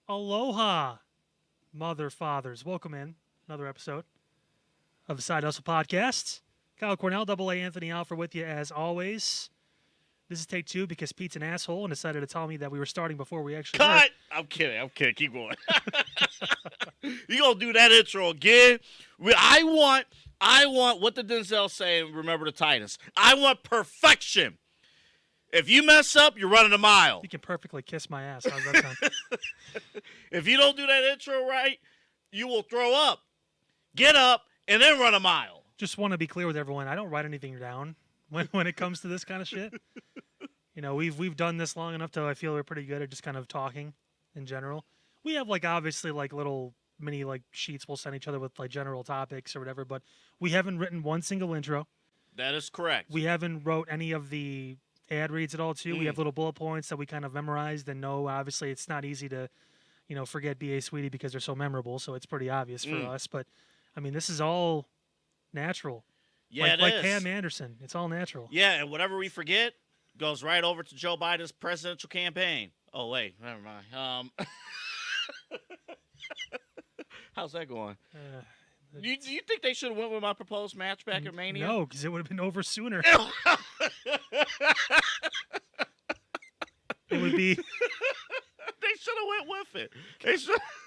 Aloha, mother fathers. Welcome in another episode of the Side Hustle Podcast. Kyle Cornell, Double A Anthony Alford with you as always. This is take two because Pete's an asshole and decided to tell me that we were starting before we actually Cut! were. I'm kidding. Keep going. You gonna do that intro again? I want what did Denzel say in Remember the Titans? I want perfection. If you mess up, you're running a mile. You can perfectly kiss my ass. How's that sound? If you don't do that intro right, you will throw up. Get up and then run a mile. Just want to be clear with everyone. I don't write anything down when it comes to this kind of shit. You know, we've done this long enough to I feel we're pretty good at just kind of talking in general. We have obviously little mini sheets we'll send each other with general topics or whatever, but we haven't written one single intro. That is correct. We haven't wrote any of the ad reads at all too. We have little bullet points that we kind of memorized and know. Obviously, it's not easy to, forget B.A. Sweetie because they're so memorable. So it's pretty obvious for us. But I mean, this is all natural. Yeah, it like is. Pam Anderson. It's all natural. Yeah, and whatever we forget goes right over to Joe Biden's presidential campaign. Oh wait, never mind. How's that going? Do you think they should have went with my proposed match back at Mania? No, because it would have been over sooner. It would be. They should have went with it.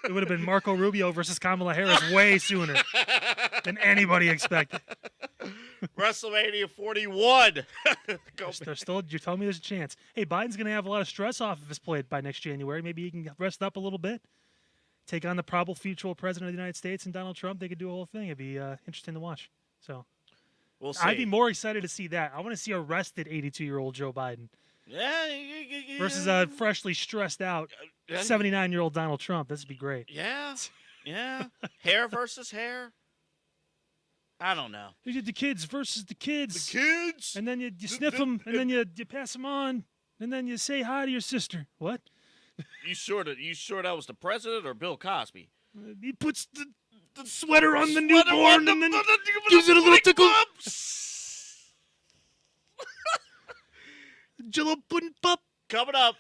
It would have been Marco Rubio versus Kamala Harris way sooner than anybody expected. WrestleMania 41. There's still. You're telling me there's a chance. Hey, Biden's going to have a lot of stress off of his plate by next January. Maybe he can rest up a little bit. Take on the probable future president of the United States and Donald Trump. They could do a whole thing. It'd be interesting to watch. So, we'll see. I'd be more excited to see that. I want to see arrested 82-year-old Joe Biden. Yeah. Versus freshly stressed out 79-year-old Donald Trump. This would be great. Yeah. Hair versus hair. I don't know. You get the kids versus the kids. The kids. And then you sniff them, and then you pass them on, and then you say hi to your sister. What? You sure that was the president or Bill Cosby? He puts the sweater on the newborn and then gives it a little tickle. Jello pudding pop. Coming up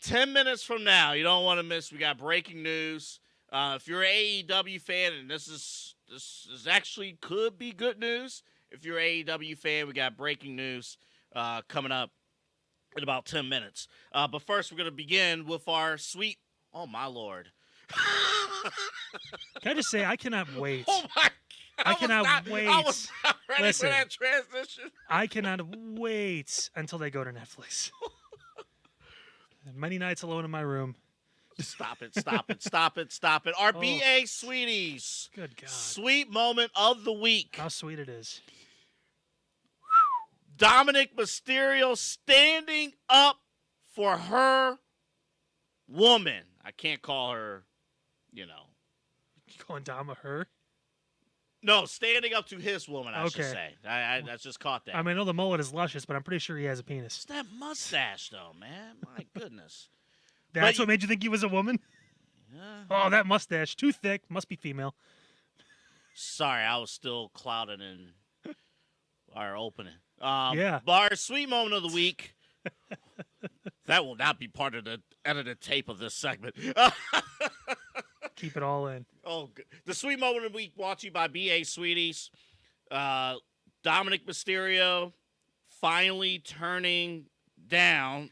10 minutes from now, you don't want to miss. We got breaking news. If you're an AEW fan, and this is actually could be good news. If you're an AEW fan, we got breaking news coming up in about 10 minutes. But first, we're going to begin with our sweet. Oh my Lord! Can I just say I cannot wait. Oh my! I cannot wait. I was not ready Listen, for that transition. I cannot wait until they go to Netflix. Many nights alone in my room. Stop it. Our BA Sweeties. Good God. Sweet moment of the week. How sweet it is. Dominik Mysterio standing up for her woman. I can't call her, You calling Dom a her? No, standing up to his woman, I should Okay. say. I just caught that. I mean, I know the mullet is luscious, but I'm pretty sure he has a penis. It's that mustache, though, man. My goodness. That's what made you think he was a woman? Yeah. Oh, that mustache. Too thick. Must be female. Sorry, I was still clouded in our opening. Yeah. But our sweet moment of the week, that will not be part of the edited tape of this segment. Keep it all in. Oh, good. The sweet moment of the week brought to you by BA Sweeties. Dominik Mysterio finally turning down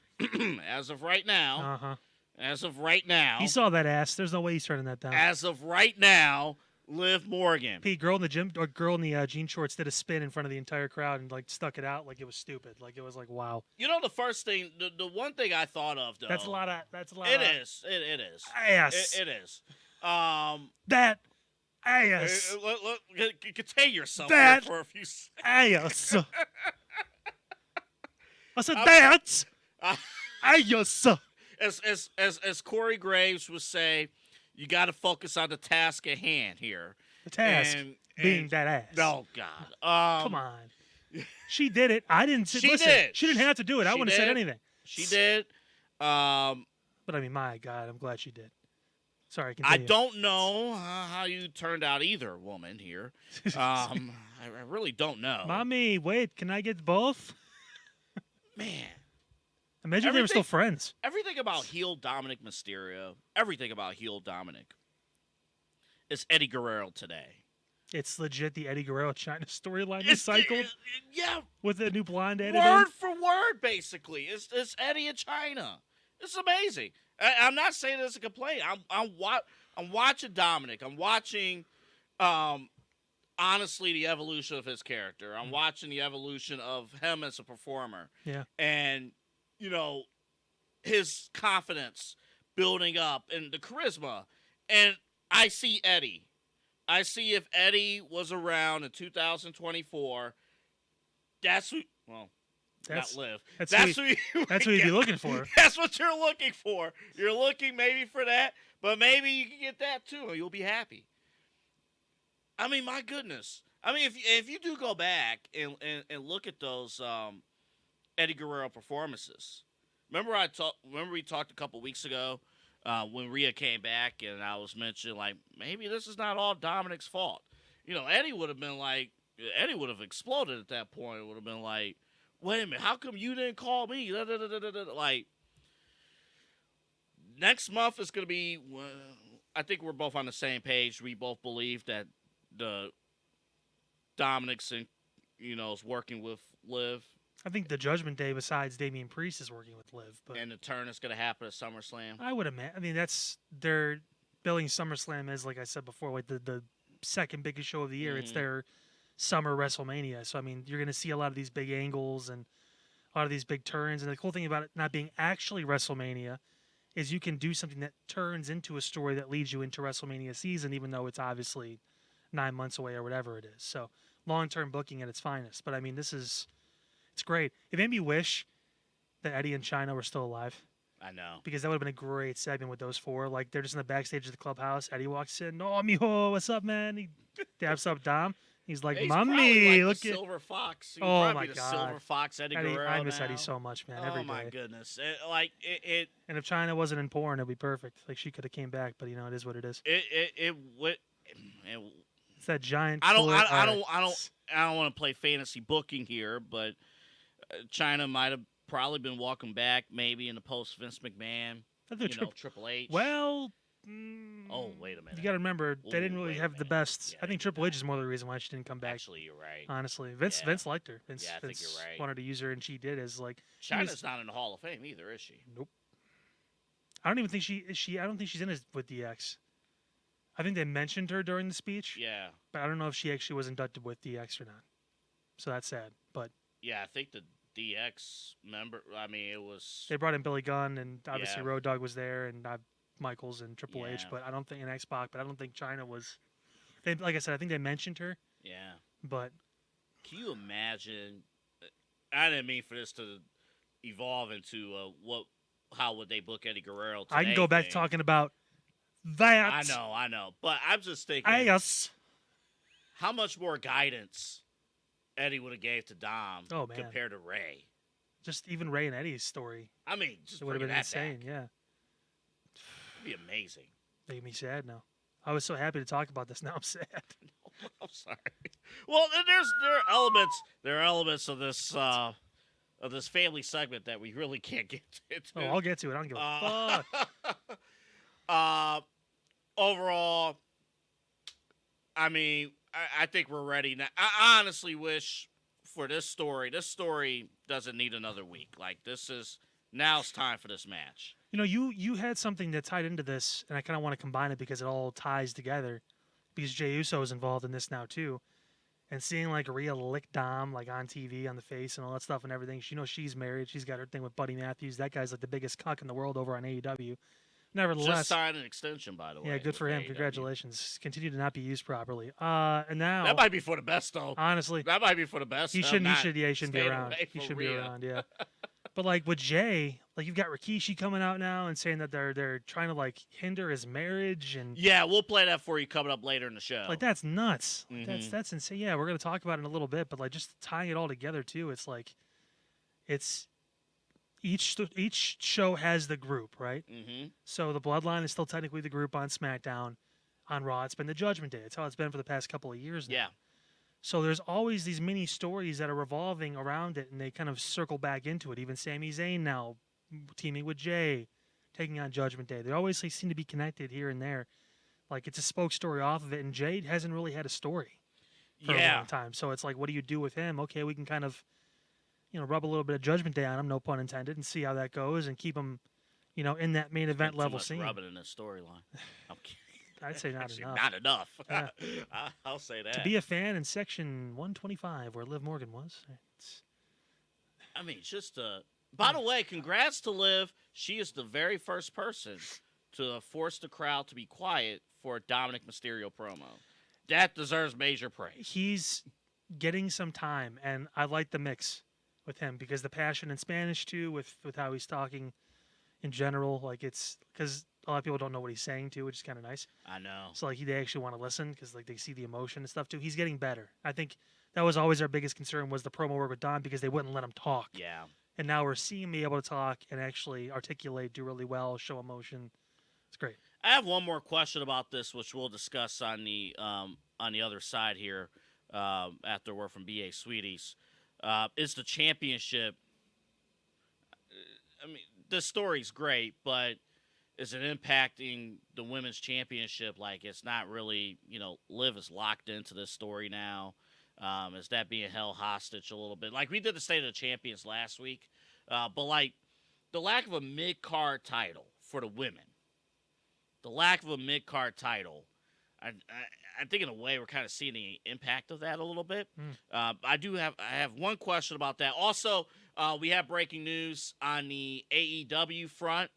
as of right now. Uh-huh. As of right now. He saw that ass. There's no way he's turning that down. As of right now, Liv Morgan. Pete, girl in the gym, or girl in the jean shorts did a spin in front of the entire crowd and stuck it out like it was stupid. Like it was wow. You know the first thing, the one thing I thought of though. That's a lot of. It is. It is. Ass. It is. That ass. Look, contain yourself That for a few seconds. Ass. I said that. Ass. As Corey Graves would say, you got to focus on the task at hand here. The task being that ass. Oh God! Come on. She did it. I didn't. She listen, did. She didn't have to do it. I wouldn't have said anything. She did. But I mean, my God, I'm glad she did. Sorry, I continue. don't know how you turned out either, woman, here. I really don't know. Mommy, wait, can I get both? Man. Imagine if they were still friends. Everything about heel Dominik Mysterio, everything about heel Dominik is Eddie Guerrero today. It's legit the Eddie Guerrero China storyline recycled. Yeah. With a new blonde editor. Word for word, basically. It's Eddie in China. It's amazing. I'm not saying this as a complaint. I'm watching Dominik. I'm watching, honestly, the evolution of his character. I'm watching the evolution of him as a performer. Yeah. And, his confidence building up and the charisma. And I see Eddie. I see if Eddie was around in 2024, that's who. Well, not Liv. That's who you'd be looking for. That's what you're looking for. You're looking maybe for that, but maybe you can get that too, and you'll be happy. I mean, my goodness. I mean, if you do go back and look at those Eddie Guerrero performances, remember we talked a couple weeks ago. When Rhea came back, and I was mentioning, like, maybe this is not all Dominik's fault. Eddie would have exploded at that point. It would have been like, wait a minute, how come you didn't call me? Like, next month is going to be, I think we're both on the same page. We both believe that the Dominik's, is working with Liv. I think the Judgment Day, besides Damian Priest, is working with Liv. And the turn is going to happen at SummerSlam. I would imagine. I mean, that's their billing SummerSlam is, like I said before, like the second biggest show of the year. Mm-hmm. It's their summer WrestleMania. So, I mean, you're going to see a lot of these big angles and a lot of these big turns. And the cool thing about it not being actually WrestleMania is you can do something that turns into a story that leads you into WrestleMania season, even though it's obviously 9 months away or whatever it is. So, long-term booking at its finest. But, I mean, it's great. It made me wish that Eddie and China were still alive. I know. Because that would have been a great segment with those four. Like, they're just in the backstage of the clubhouse. Eddie walks in. Oh, mijo, what's up, man? He dabs up Dom. He's like, Mommy, look at Silver Fox. Oh, my God. Silver Fox, Eddie Guerrero. I miss now. Eddie so much, man. Every day. Oh, my goodness. And if China wasn't in porn, it'd be perfect. Like, she could have came back, but, it is what it is. It's that giant. I don't want to play fantasy booking here, but China might have probably been welcomed back maybe in the post Vince McMahon, Triple H. Well, oh, wait a minute. You got to remember, they didn't really have the best. Yeah, I think Triple H is more the reason why she didn't come back. Actually, you're right. Honestly, Vince liked her. Vince I think you're right. wanted to use her, and she did. China's not in the Hall of Fame either, is she? Nope. I don't even think she. I don't think she's in it with DX. I think they mentioned her during the speech. Yeah. But I don't know if she actually was inducted with DX or not. So that's sad. But yeah, I think the DX member. I mean, it was. They brought in Billy Gunn, and obviously Road Dogg was there, and Michaels and Triple H. But I don't think X-Pac. But I don't think China was. Like I said, I think they mentioned her. Yeah. But can you imagine? I didn't mean for this to evolve into how would they book Eddie Guerrero today? I can go back to talking about that. I know. But I'm just thinking. Yes. How much more guidance Eddie would have gave to Dom compared to Ray? Just even Ray and Eddie's story. I mean, just it would have been insane. Back. Yeah. It'd be amazing. Making me sad now. I was so happy to talk about this. Now I'm sad. No, I'm sorry. Well, there are elements of this family segment that we really can't get into. Oh, I'll get to it. I don't give a fuck. Overall, I mean, I think we're ready now. I honestly wish for this story. This story doesn't need another week. Like, now it's time for this match. You had something that tied into this, and I kind of want to combine it because it all ties together. Because Jey Uso is involved in this now too, and seeing like Rhea lick Dom like on TV on the face and all that stuff and everything. She's married. She's got her thing with Buddy Matthews. That guy's like the biggest cuck in the world over on AEW. Nevertheless, just signed an extension, by the way. Yeah, good for him. AEW. Congratulations. Continue to not be used properly. And now that might be for the best, though. Honestly, that might be for the best. He shouldn't be around. He should be around. Yeah. But like with Jay, like you've got Rikishi coming out now and saying that they're trying to like hinder his marriage and yeah, we'll play that for you coming up later in the show. Like that's nuts. Mm-hmm. That's insane. Yeah, we're gonna talk about it in a little bit, but like just tying it all together too, it's like each show has the group, right? Mm-hmm. So the Bloodline is still technically the group on SmackDown. On Raw, it's been the Judgment Day. It's how it's been for the past couple of years now. Yeah. So there's always these mini stories that are revolving around it, and they kind of circle back into it. Even Sami Zayn now teaming with Jay, taking on Judgment Day. They always seem to be connected here and there. Like it's a spoke story off of it, and Jay hasn't really had a story for a long time. So it's like, what do you do with him? Okay, we can kind of, rub a little bit of Judgment Day on him, no pun intended, and see how that goes, and keep him, in that main event level scene. Rubbing in this storyline. I'm kidding. I'd say not Actually, enough. Not enough. Yeah. I'll say that. To be a fan in section 125, where Liv Morgan was. Just by the way, congrats to Liv. She is the very first person to force the crowd to be quiet for a Dominik Mysterio promo. That deserves major praise. He's getting some time, and I like the mix with him because the passion in Spanish too, with how he's talking in general, like it's because a lot of people don't know what he's saying too, which is kind of nice. I know. So like they actually want to listen because like they see the emotion and stuff too. He's getting better. I think that was always our biggest concern was the promo work with Dom because they wouldn't let him talk. Yeah. And now we're seeing him be able to talk and actually articulate, do really well, show emotion. It's great. I have one more question about this, which we'll discuss on the other side here after we're from BA Sweeties. Is the championship? The story's great, but is it impacting the women's championship? Like it's not really, Liv is locked into this story now. Is that being held hostage a little bit? Like we did the State of the Champions last week, but like the lack of a mid-card title for the women. The lack of a mid-card title, I think in a way we're kind of seeing the impact of that a little bit. I have one question about that. Also, we have breaking news on the AEW front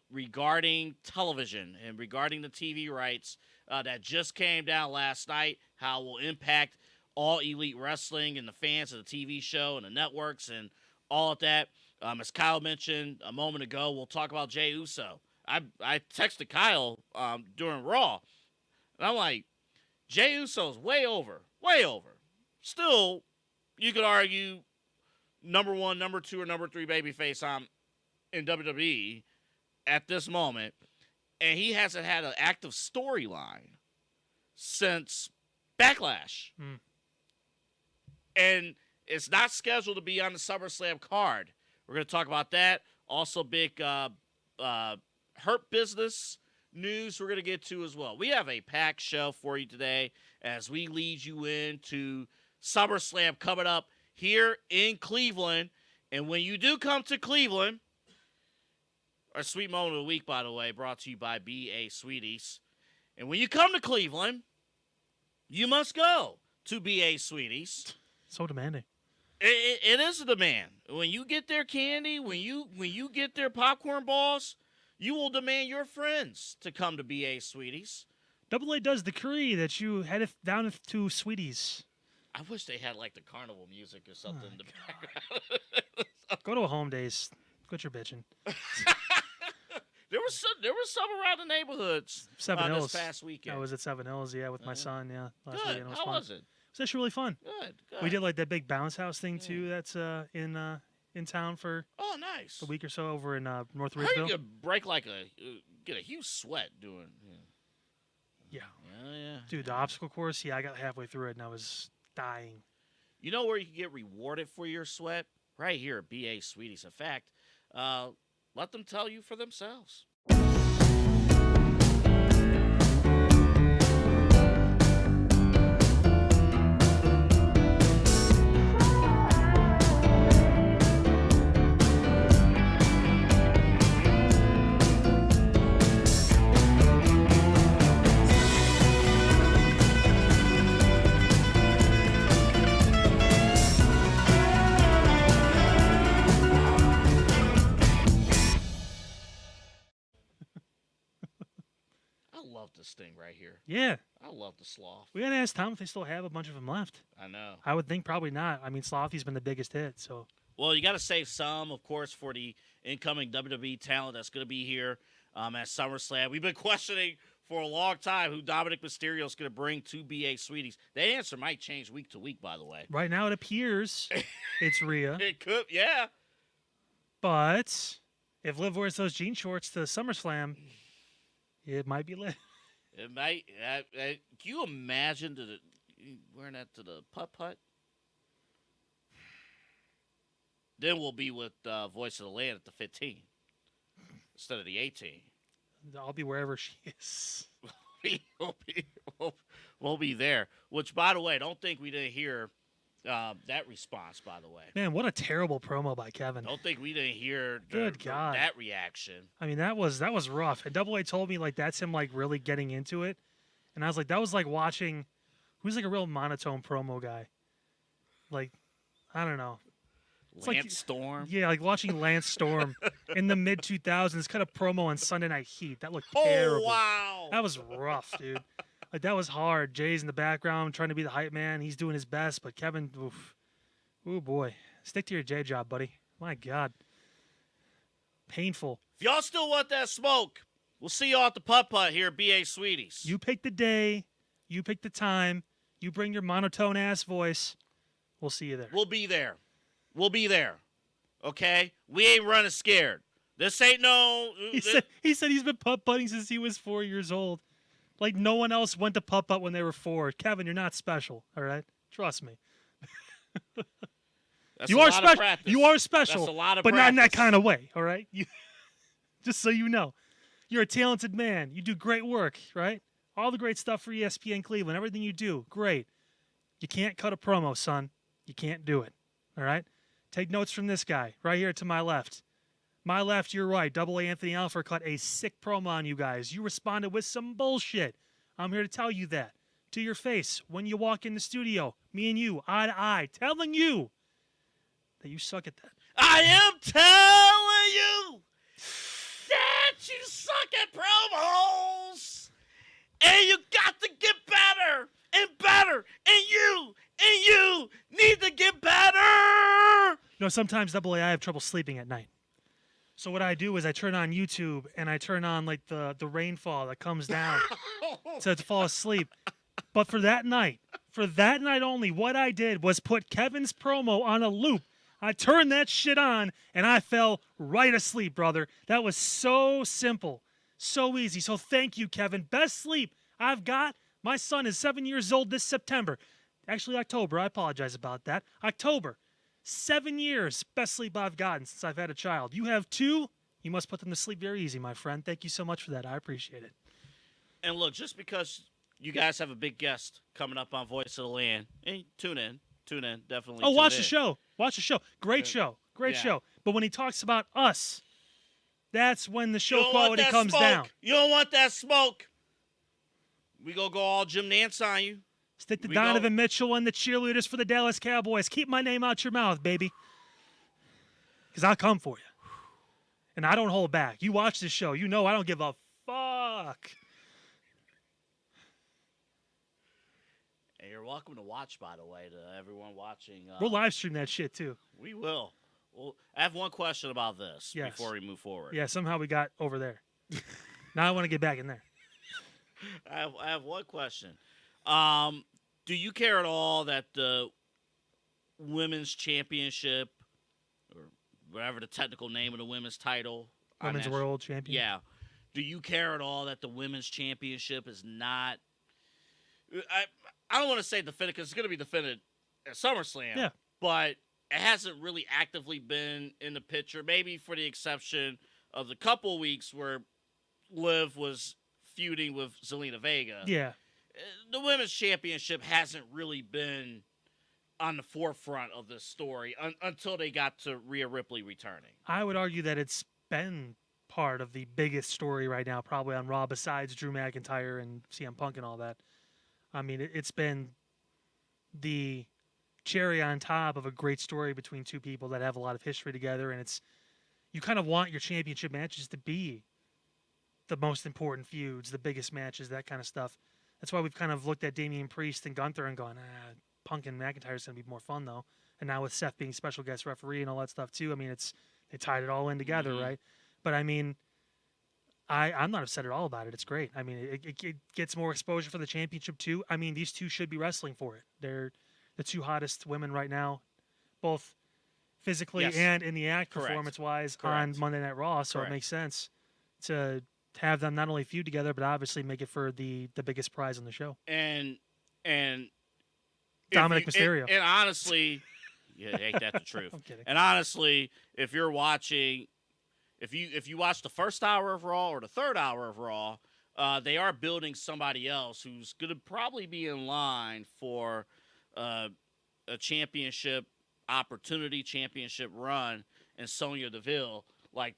regarding television and regarding the TV rights that just came down last night, how it will impact all Elite Wrestling and the fans of the TV show and the networks and all of that. As Kyle mentioned a moment ago, we'll talk about Jey Uso. I texted Kyle during Raw, and I'm like, Jey Uso's way over. Still, you could argue number 1, number 2, or number 3 babyface in WWE at this moment, and he hasn't had an active storyline since Backlash. And it's not scheduled to be on the SummerSlam card. We're going to talk about that. Also, big Hurt Business news we're going to get to as well. We have a packed show for you today as we lead you into SummerSlam coming up here in Cleveland. And when you do come to Cleveland, our sweet moment of the week, by the way, brought to you by BA Sweeties. And when you come to Cleveland, you must go to BA Sweeties. So demanding. It is a demand. When you get their candy, when you get their popcorn balls, you will demand your friends to come to BA Sweeties. Double A does decree that you head down to Sweeties. I wish they had like the carnival music or something in the background. Go to a Home Days. Quit your bitching. There was some around the neighborhoods. Seven Hills. This past weekend. I was at Seven Hills, with my son. Yeah, last Good. weekend. It was How fun. was it? It was actually really fun. Good. We did like that big bounce house thing too. That's in town for nice a week or so over in North I heard Ridgeville. you could break get a huge sweat doing. Yeah. Yeah. Dude, the obstacle course. Yeah, I got halfway through it and I was dying. You know where you can get rewarded for your sweat? Right here at BA Sweeties. In fact, let them tell you for themselves. I love this thing right here. Yeah. I love the sloth. We gotta ask Tom if they still have a bunch of them left. I know. I would think probably not. I mean, Slothy's been the biggest hit, so. Well, you got to save some, of course, for the incoming WWE talent that's going to be here at SummerSlam. We've been questioning for a long time who Dominik Mysterio is going to bring to BA Sweeties. The answer might change week to week, by the way. Right now it appears it's Rhea. It could, yeah. But if Liv wears those jean shorts to SummerSlam, it might be lit. It might. Can you imagine wearing that to the putt-putt? Then we'll be with Voice of the Land at the 15 instead of the 18. I'll be wherever she is. we'll be there. Which, by the way, don't think we didn't hear that response, by the way. Man, what a terrible promo by Kevin. Don't think we didn't hear God. that reaction. I mean, that was rough. And Double A told me, like, that's him, like, really getting into it. And I was like, that was like watching, who's like a real monotone promo guy? Like, I don't know. It's Lance Storm? Yeah, like watching Lance Storm in the mid-2000s cut a promo on Sunday Night Heat. That looked terrible. Oh, wow. That was rough, dude. Like, that was hard. Jay's in the background trying to be the hype man. He's doing his best, but Kevin, oof. Ooh, boy. Stick to your J job, buddy. My God. Painful. If y'all still want that smoke, we'll see y'all at the putt-putt here at B.A. Sweeties. You pick the day. You pick the time. You bring your monotone-ass voice. We'll see you there. We'll be there. We'll be there. Okay? We ain't running scared. This ain't no... He said he's been putt-putting since he was 4 years old. Like, no one else went to putt-putt when they were 4. Kevin, you're not special, all right? Trust me. You are special. You are special, That's a lot of but practice. not in that kind of way, all right? Just so you know. You're a talented man. You do great work, right? All the great stuff for ESPN Cleveland, everything you do, great. You can't cut a promo, son. You can't do it, all right? Take notes from this guy right here to my left. My left, you're right. Double A Anthony Alford cut a sick promo on you guys. You responded with some bullshit. I'm here to tell you that. To your face, when you walk in the studio, me and you, eye to eye, telling you that you suck at that. I am telling you that you suck at promos. And you got to get better and better. And you need to get better. You know, sometimes Double A, I have trouble sleeping at night. So what I do is I turn on YouTube and I turn on like the rainfall that comes down to fall asleep. But for that night only, what I did was put Kevin's promo on a loop. I turned that shit on and I fell right asleep, brother. That was so simple, so easy. So thank you, Kevin. Best sleep I've got. My son is 7 years old this September. Actually, October. I apologize about that. October. 7 years, best sleep I've gotten since I've had a child. You have 2. You must put them to sleep very easy, my friend. Thank you so much for that. I appreciate it. And look, just because you guys have a big guest coming up on Voice of the Land, and tune in, definitely. Oh, watch the show. Watch the show. Great show. Great Yeah. show. But when he talks about us, that's when the You show don't want quality that comes smoke. down. You don't want that smoke. We gonna go all Jim Nance on you. Stick to We Donovan Mitchell and the cheerleaders for the Dallas Cowboys. Keep my name out your mouth, baby. Because I'll come for you. And I don't hold back. You watch this show. You know I don't give a fuck. And you're welcome to watch, by the way, to everyone watching. We'll live stream that shit, too. We will. Well, I have one question about this Yes. before we move forward. Yeah, somehow we got over there. Now I want to get back in there. I have one question. Do you care at all that the women's championship, or whatever the technical name of the women's title, Women's World Champion. Yeah. Do you care at all that the women's championship is not? I don't want to say defended because it's going to be defended at SummerSlam. Yeah. But it hasn't really actively been in the picture, maybe for the exception of the couple weeks where Liv was feuding with Zelina Vega. Yeah. The women's championship hasn't really been on the forefront of this story until they got to Rhea Ripley returning. I would argue that it's been part of the biggest story right now, probably on Raw, besides Drew McIntyre and CM Punk and all that. I mean, it's been the cherry on top of a great story between two people that have a lot of history together, and it's you kind of want your championship matches to be the most important feuds, the biggest matches, that kind of stuff. That's why we've kind of looked at Damian Priest and Gunther and gone, Punk and McIntyre is going to be more fun, though. And now with Seth being special guest referee and all that stuff, too, I mean, they tied it all in together, right? But, I mean, I'm not upset at all about it. It's great. I mean, it gets more exposure for the championship, too. I mean, these two should be wrestling for it. They're the two hottest women right now, both physically and in the act performance-wise on Monday Night Raw, so it makes sense to have them not only feud together, but obviously make it for the biggest prize on the show. And Dominik Mysterio. And honestly, Yeah, ain't that the truth? I'm kidding. And honestly, if you're watching, if you watch the first hour of Raw or the third hour of Raw, they are building somebody else who's going to probably be in line for a championship opportunity, championship run, and Sonya Deville. Like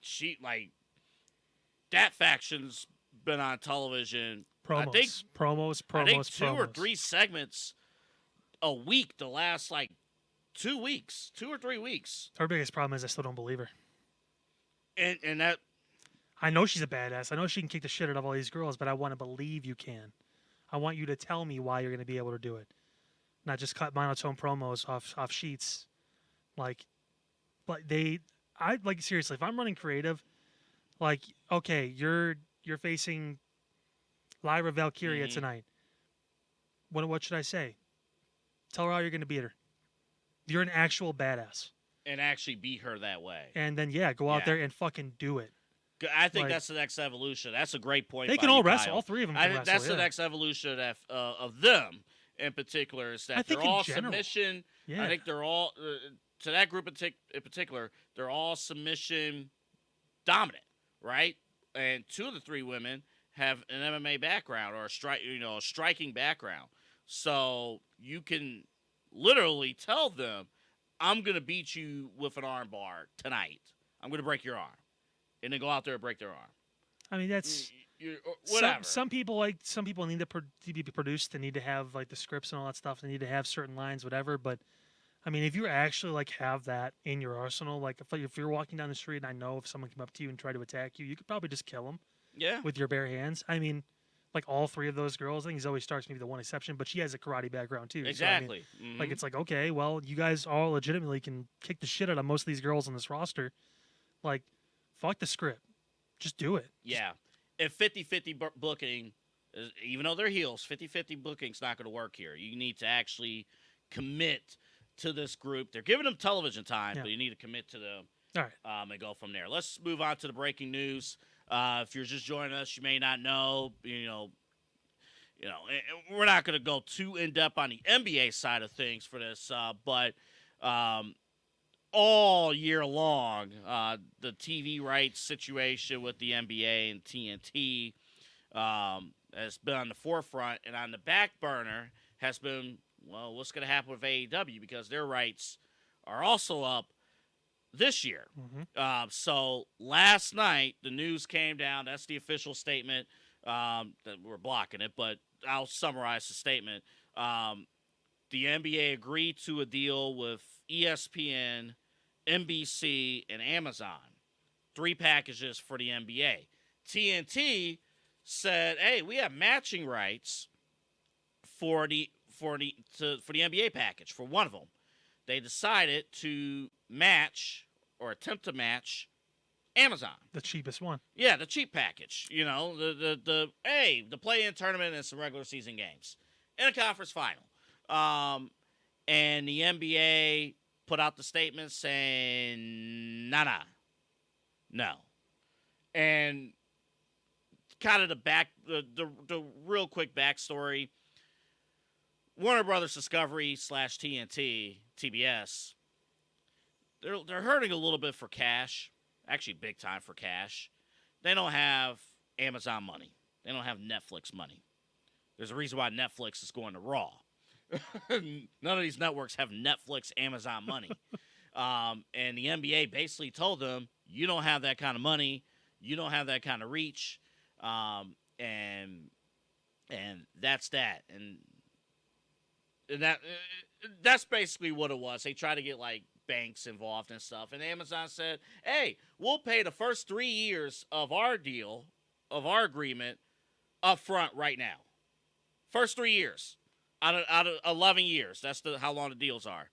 that faction's been on television. Promos, I think promos. 2 or 3 segments a week the last 2 weeks, 2 or 3 weeks. Her biggest problem is I still don't believe her. And that I know she's a badass. I know she can kick the shit out of all these girls, but I want to believe you can. I want you to tell me why you're going to be able to do it, not just cut monotone promos off sheets. Seriously, if I'm running creative, okay, you're facing Lyra Valkyria tonight. What should I say? Tell her how you're going to beat her. You're an actual badass. And actually beat her that way. And then, go out there and fucking do it. I think that's the next evolution. That's a great point. They can all wrestle. All three of them can wrestle. That's the next evolution of them in particular. Is that they're all submission. Yeah. I think they're all, to that group in particular, they're all submission dominant, right? And 2 of the 3 women have an MMA background or a striking background. So you can literally tell them, I'm going to beat you with an arm bar tonight. I'm going to break your arm. And then go out there and break their arm. I mean, that's whatever. Some people need to be produced. They need to have the scripts and all that stuff. They need to have certain lines, whatever. But I mean, if you actually have that in your arsenal, if you're walking down the street and I know if someone came up to you and tried to attack you, you could probably just kill them. Yeah. With your bare hands. I mean, all 3 of those girls. I think Zoe Stark's maybe the one exception, but she has a karate background too. Exactly. So, I mean, it's okay, well, you guys all legitimately can kick the shit out of most of these girls on this roster. Fuck the script. Just do it. Yeah. If 50-50 booking, even though they're heels, 50-50 booking's not going to work here. You need to actually commit to this group. They're giving them television time, but you need to commit to them. All right. And go from there. Let's move on to the breaking news. If you're just joining us, you may not know, we're not going to go too in-depth on the NBA side of things for this, but all year long, the TV rights situation with the NBA and TNT has been on the forefront, and on the back burner has been, what's going to happen with AEW, because their rights are also up this year. Mm-hmm. So last night, the news came down. That's the official statement. That we're blocking it, but I'll summarize the statement. The NBA agreed to a deal with ESPN, NBC, and Amazon. 3 packages for the NBA. TNT said, "Hey, we have matching rights for the NBA package for one of them." They decided to match or attempt to match Amazon, the cheapest one. Yeah, the cheap package. The play-in tournament and some regular season games and a conference final. And the NBA put out the statement saying, no. And kind of the real quick backstory. Warner Brothers Discovery / TNT, TBS, they're hurting a little bit for cash. Actually, big time for cash. They don't have Amazon money. They don't have Netflix money. There's a reason why Netflix is going to Raw. None of these networks have Netflix, Amazon money. And the NBA basically told them, you don't have that kind of money. You don't have that kind of reach. And that's that. And that's basically what it was. They tried to get banks involved and stuff. And Amazon said, hey, we'll pay the first 3 years of our deal, of our agreement, up front right now. First 3 years out of 11 years. That's how long the deals are.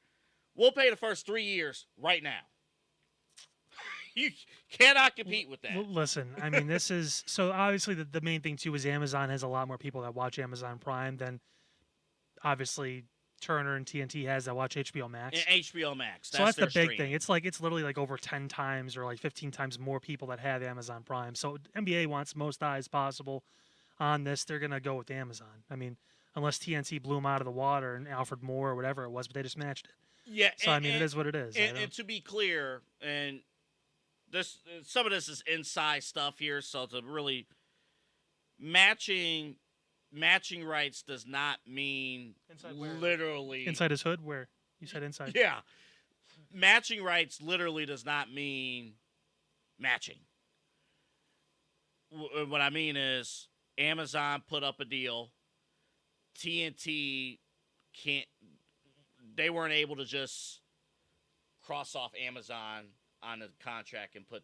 We'll pay the first 3 years right now. You cannot compete with that. Listen, I mean, this is... So, obviously, the main thing, too, is Amazon has a lot more people that watch Amazon Prime than, obviously, Turner and TNT has that watch HBO Max. And HBO Max. That's the big stream. thing. It's literally over 10 times or 15 times more people that have Amazon Prime. So, NBA wants most eyes possible on this. They're going to go with Amazon. I mean, unless TNT blew them out of the water and offered more or whatever it was, but they just matched it. Yeah. So, I mean, it is what it is. And to be clear, and some of this is inside stuff here, so to really matching rights does not mean literally inside his hood. Where you said inside? Yeah, matching rights literally does not mean matching. What I mean is Amazon put up a deal. TNT they weren't able to just cross off Amazon on the contract and put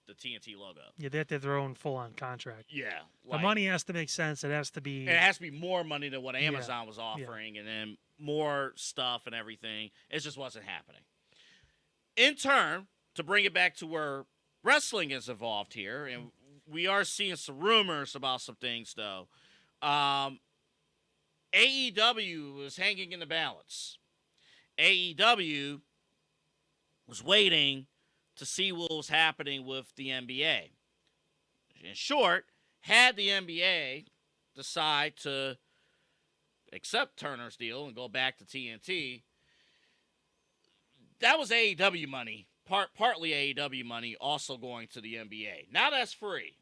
the TNT logo. Yeah, they have to have their own full-on contract. Yeah. The money has to make sense. It has to be... And it has to be more money than what Amazon was offering, and then more stuff and everything. It just wasn't happening. In turn, to bring it back to where wrestling is involved here, and we are seeing some rumors about some things, though. AEW was hanging in the balance. AEW was waiting to see what was happening with the NBA. In short, had the NBA decide to accept Turner's deal and go back to TNT, that was AEW money, partly AEW money, also going to the NBA. Now that's free.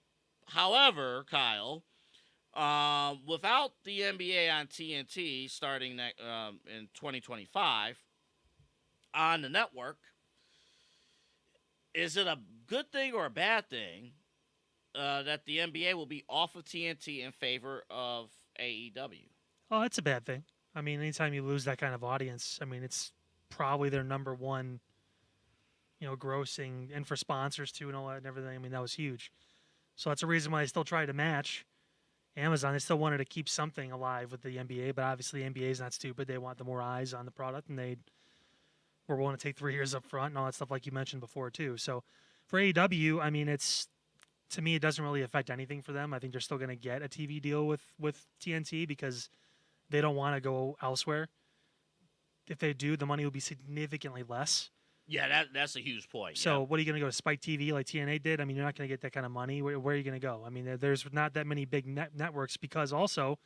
However, Kyle, without the NBA on TNT starting in 2025 on the network, is it a good thing or a bad thing that the NBA will be off of TNT in favor of AEW? Oh, it's a bad thing. I mean, anytime you lose that kind of audience, I mean, it's probably their number one, grossing, and for sponsors too and all that and everything. I mean, that was huge. So that's a reason why they still tried to match Amazon. They still wanted to keep something alive with the NBA, but obviously the NBA is not stupid. They want the more eyes on the product, and they were willing to take 3 years up front and all that stuff like you mentioned before too. So for AEW, I mean, to me, it doesn't really affect anything for them. I think they're still going to get a TV deal with TNT because they don't want to go elsewhere. If they do, the money will be significantly less. Yeah, that's a huge point. So what are you going to go to Spike TV like TNA did? I mean, you're not going to get that kind of money. Where are you going to go? I mean, there's not that many big networks because also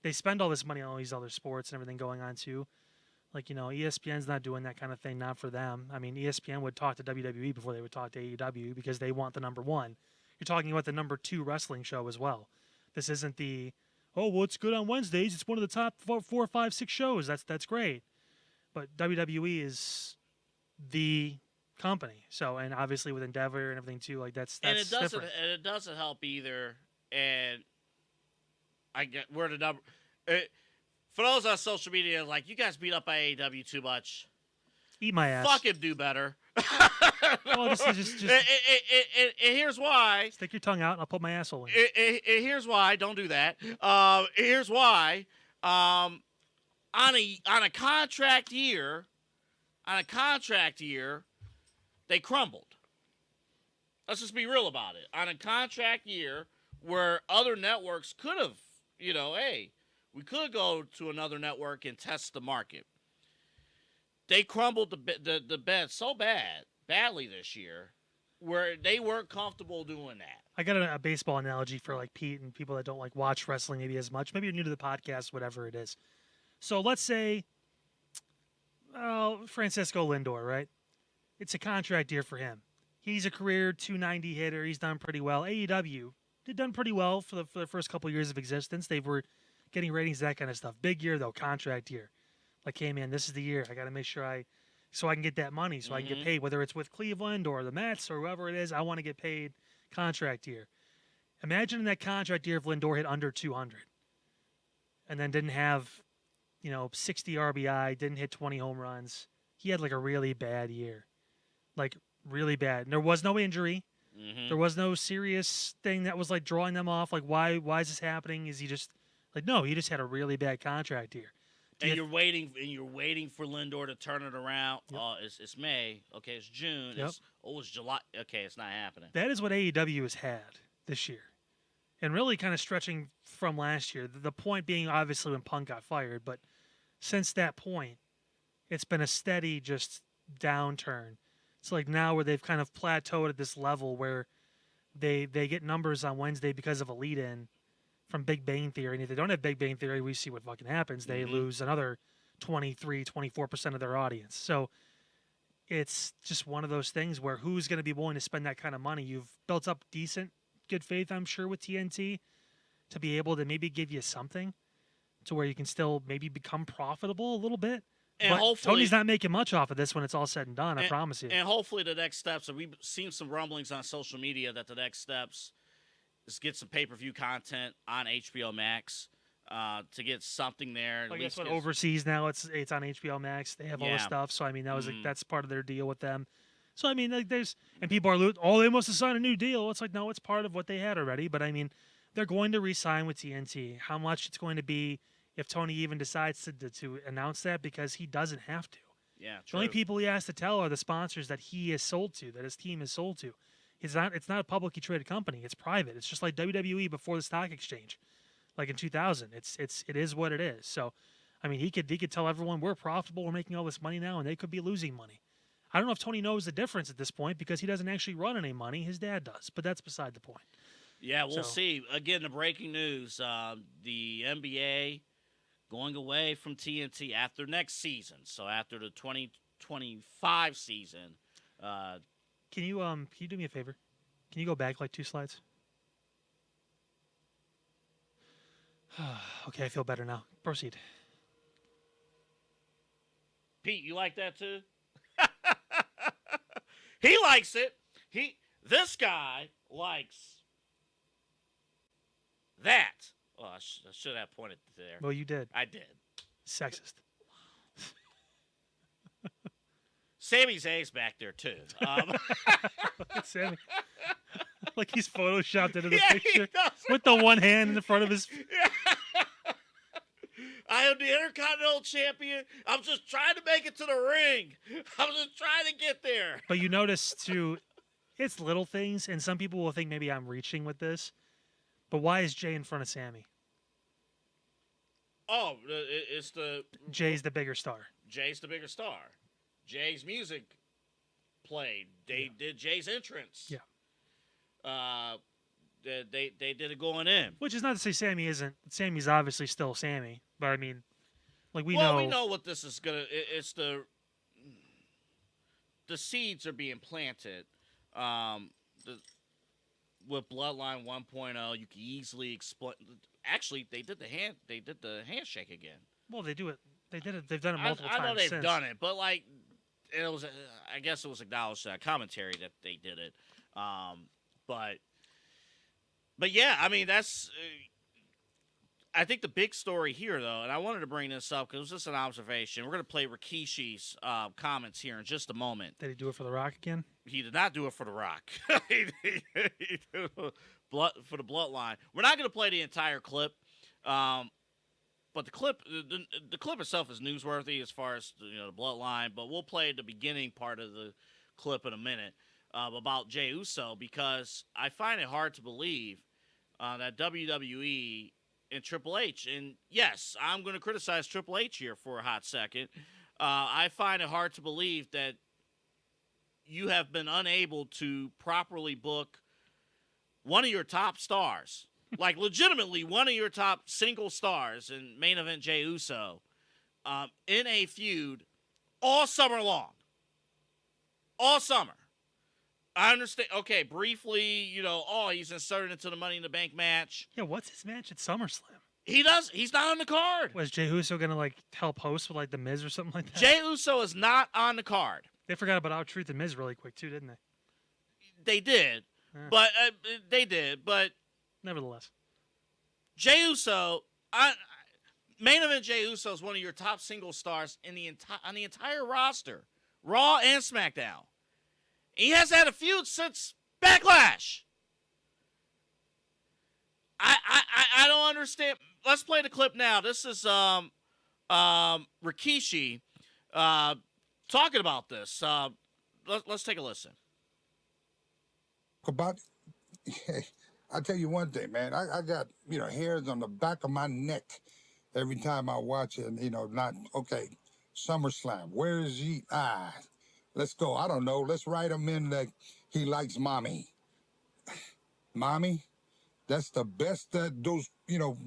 they spend all this money on all these other sports and everything going on too. Like, ESPN's not doing that kind of thing, not for them. I mean, ESPN would talk to WWE before they would talk to AEW because they want the number one. You're talking about the number 2 wrestling show as well. This isn't it's good on Wednesdays. It's one of the top 4, 5, 6 shows. That's great. But WWE is the company. So, and obviously with Endeavor and everything too, like that's different. And it doesn't help either. And I get where the number. For those on social media, like, you guys beat up AEW too much. Eat my ass. Fucking do better. Well, just and here's why. Stick your tongue out and I'll put my asshole in. And here's why. Don't do that. Here's why. On a contract year, they crumbled. Let's just be real about it. On a contract year where other networks could have, hey, we could go to another network and test the market. They crumbled the bed so badly this year where they weren't comfortable doing that. I got a baseball analogy for like Pete and people that don't like watch wrestling maybe as much. Maybe you're new to the podcast, whatever it is. So let's say Francisco Lindor, right? It's a contract year for him. He's a career 290 hitter. He's done pretty well. AEW, they've done pretty well for the first couple years of existence. They were getting ratings, that kind of stuff. Big year, though, contract year. Like, hey, man, this is the year. I got to make sure so I can get that money, so I can get paid, whether it's with Cleveland or the Mets or whoever it is. I want to get paid contract year. Imagine in that contract year if Lindor hit under 200 and then didn't have, 60 RBI, didn't hit 20 home runs. He had, like, a really bad year. Like, really bad. And there was no injury. Mm-hmm. There was no serious thing that was, like, drawing them off. Like, why is this happening? Is he just... Like, no, he just had a really bad contract here. You're waiting for Lindor to turn it around. Yep. It's May. Okay, it's June. Yep. It's July. Okay, it's not happening. That is what AEW has had this year. And really kind of stretching from last year. The point being, obviously, when Punk got fired. But since that point, it's been a steady just downturn. It's like now where they've kind of plateaued at this level where they get numbers on Wednesday because of a lead-in from Big Bang Theory. And if they don't have Big Bang Theory, we see what fucking happens. They lose another 24% of their audience. So it's just one of those things where who's going to be willing to spend that kind of money? You've built up decent, good faith, I'm sure, with TNT to be able to maybe give you something to where you can still maybe become profitable a little bit. And but hopefully, Tony's not making much off of this when it's all said and done, I promise you. And hopefully the next steps, and we've seen some rumblings on social media that the next steps is get some pay-per-view content on HBO Max to get something there. I guess overseas now it's on HBO Max. They have all the stuff. So, I mean, that was that's part of their deal with them. So, I mean, like and people are, they must have signed a new deal. It's like, no, it's part of what they had already. But, I mean, they're going to re-sign with TNT. How much it's going to be if Tony even decides to announce that, because he doesn't have to. Yeah, true. The only people he has to tell are the sponsors that he is sold to, that his team is sold to. It's not a publicly traded company. It's private. It's just like WWE before the stock exchange, like in 2000. It is what it is. So, I mean, he could tell everyone we're profitable, we're making all this money now, and they could be losing money. I don't know if Tony knows the difference at this point because he doesn't actually run any money. His dad does, but that's beside the point. Yeah, we'll see. Again, the breaking news: the NBA going away from TNT after next season. So after the 2025 season. Can you do me a favor? Can you go back like 2 slides? Okay, I feel better now. Proceed. Pete, you like that too? He likes it. This guy likes that. Well, I should have pointed there. Well, you did. I did. Sexist. Sami Zayn's back there too. Sammy. Like he's photoshopped into the picture with the one hand in the front of his. I am the Intercontinental Champion. I'm just trying to make it to the ring. I'm just trying to get there. But you notice too, it's little things, and some people will think maybe I'm reaching with this. But why is Jey in front of Sammy? Oh, it's Jay's the bigger star. Jay's the bigger star. Jay's music played. They did Jay's entrance. Yeah. They did it going in. Which is not to say Sammy isn't. Sammy's obviously still Sammy. But I mean, like we know what this is gonna. It's the seeds are being planted. With Bloodline 1.0, you can easily explain. Actually, they did the handshake again. Well, they do it. They did it. They've done it multiple times. I know they've since. done it, but like it was. I guess it was acknowledged commentary that they did it. But yeah, I mean that's. I think the big story here, though, and I wanted to bring this up because it was just an observation. We're going to play Rikishi's comments here in just a moment. Did he do it for The Rock again? He did not do it for The Rock. He did it for the Bloodline. We're not going to play the entire clip, but the clip itself is newsworthy as far as the Bloodline. But we'll play the beginning part of the clip in a minute about Jey Uso, because I find it hard to believe that WWE and Triple H, and yes, I'm going to criticize Triple H here for a hot second. I find it hard to believe that you have been unable to properly book one of your top stars, like legitimately one of your top single stars in Main Event Jey Uso, in a feud all summer long. All summer. I understand. Okay, briefly, he's inserted into the Money in the Bank match. Yeah, what's his match at SummerSlam? He's not on the card. Was Jey Uso going to help host with The Miz or something like that? Jey Uso is not on the card. They forgot about R-Truth and Miz really quick too, didn't they? They did, but nevertheless, Jey Uso, Main Event Jey Uso is one of your top single stars on the entire roster, Raw and SmackDown. He has had a feud since Backlash. I don't understand. Let's play the clip now. This is Rikishi talking about this. Let's take a listen. I'll tell you one thing, man. I got hairs on the back of my neck every time I watch it. SummerSlam. Where is he? Let's go. I don't know. Let's write him in that he likes mommy. Mommy? That's the best that those,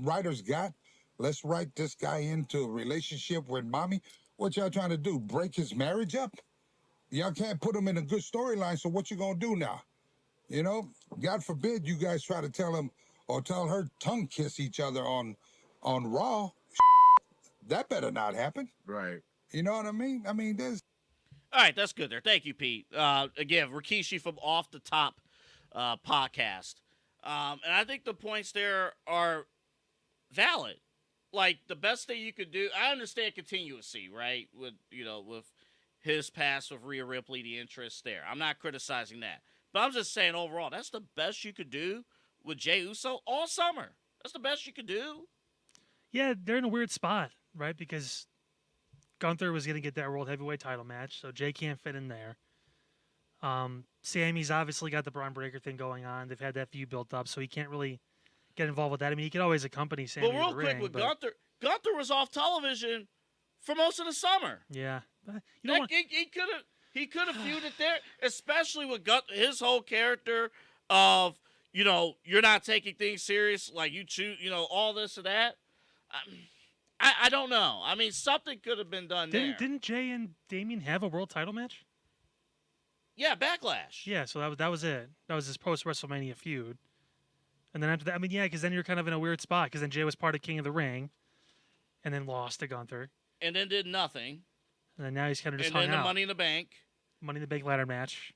writers got? let's write this guy into a relationship with mommy. What y'all trying to do? Break his marriage up? Y'all can't put him in a good storyline, so what you gonna do now? You know, God forbid you guys try to tell him or tell her tongue kiss each other on Raw. That better not happen. Right. You know what I mean? I mean, there's All right, that's good there. Thank you, Pete. Again, Rikishi from Off the Top podcast. And I think the points there are valid. Like, the best thing you could do, I understand continuity, right? With his past with Rhea Ripley, the interest there. I'm not criticizing that. But I'm just saying overall, that's the best you could do with Jey Uso all summer. That's the best you could do. Yeah, they're in a weird spot, right? Because Gunther was going to get that World Heavyweight title match, so Jey can't fit in there. Sammy's obviously got the Braun Breaker thing going on. They've had that feud built up, so he can't really get involved with that. I mean, he could always accompany Sammy But real to the quick ring, with but Gunther was off television for most of the summer. yeah, you know what? He could have feuded there, especially with his whole character of you're not taking things serious, like you choose all this and that. I don't know. I mean, something could have been done there. Didn't Jey and Damian have a world title match? Yeah, Backlash. Yeah, so that was it. That was his post WrestleMania feud. And then after that, I mean, yeah, because then you're kind of in a weird spot because then Jey was part of King of the Ring, and then lost to Gunther, And then did nothing. and then now he's kind of just And hung then the out. Money in the Bank. Money in the Bank ladder match.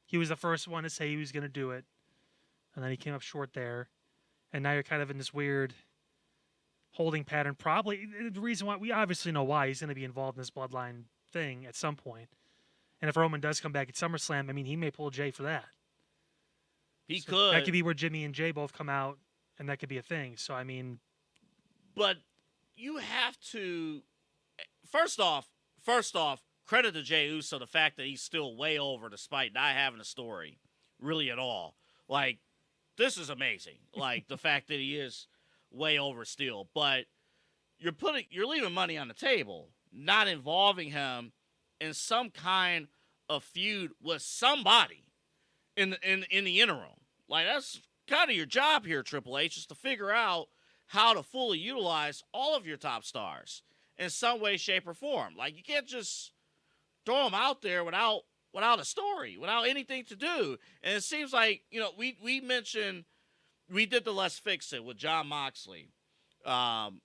He was the first one to say he was going to do it, and then he came up short there, and now you're kind of in this weird holding pattern. Probably the reason why we obviously know why he's going to be involved in this bloodline thing at some point. And if Roman does come back at SummerSlam, I mean, he may pull Jey for that. He So could. That could be where Jimmy and Jey both come out, and that could be a thing. So I mean, But you have to first off, credit to Jey Uso the fact that he's still way over despite not having a story really at all. Like, this is amazing. Like, the fact that he is way over still. But you're leaving money on the table, not involving him in some kind of feud with somebody in the interim. Like, that's kind of your job here, Triple H, is to figure out how to fully utilize all of your top stars in some way, shape, or form. Like, you can't just throw them out there without a story, without anything to do. And it seems like, we mentioned, we did the Let's Fix It with Jon Moxley. And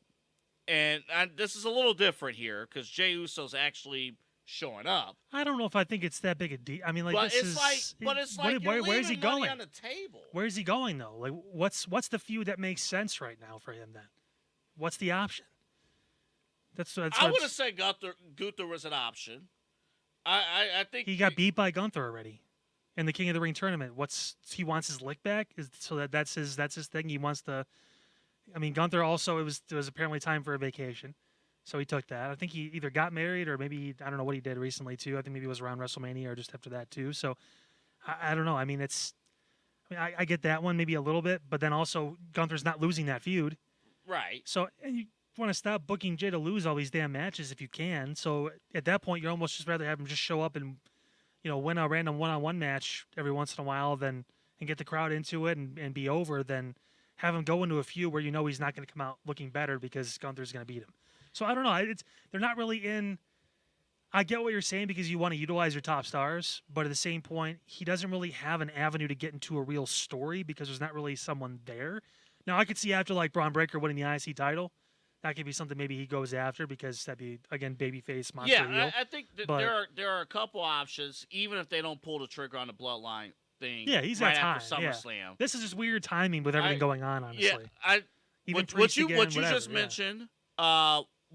this is a little different here because Jey Uso's actually showing up. I don't know if I think it's that big a deal. I mean, like, But this it's is. like you're where is he leaving money going? on the table. Where is he going though? Like, what's the feud that makes sense right now for him? Then, what's the option? I would have said Gunther was an option. I think he got beat by Gunther already in the King of the Ring tournament. He wants his lick back? That's his thing. He wants to. I mean, Gunther also it was apparently time for a vacation, so he took that. I think he either got married or maybe I don't know what he did recently too. I think maybe it was around WrestleMania or just after that too. So I don't know. I mean, I get that one maybe a little bit, but then also Gunther's not losing that feud, right. so and you want to stop booking Jey to lose all these damn matches if you can. So at that point, you're almost just rather have him just show up and win a random one-on-one match every once in a while, and get the crowd into it and be over than have him go into a feud where he's not going to come out looking better because Gunther's going to beat him. So I don't know. They're not really in. I get what you're saying because you want to utilize your top stars, but at the same point, he doesn't really have an avenue to get into a real story because there's not really someone there. Now I could see after like Braun Breaker winning the IC title, that could be something maybe he goes after because that'd be again babyface monster heel. Yeah, I think that there are a couple options, even if they don't pull the trigger on the bloodline thing. Yeah, he's right got time. after SummerSlam. This is just weird timing with everything going on. Honestly, Yeah, Even what Priest you again, what you whatever, just yeah. mentioned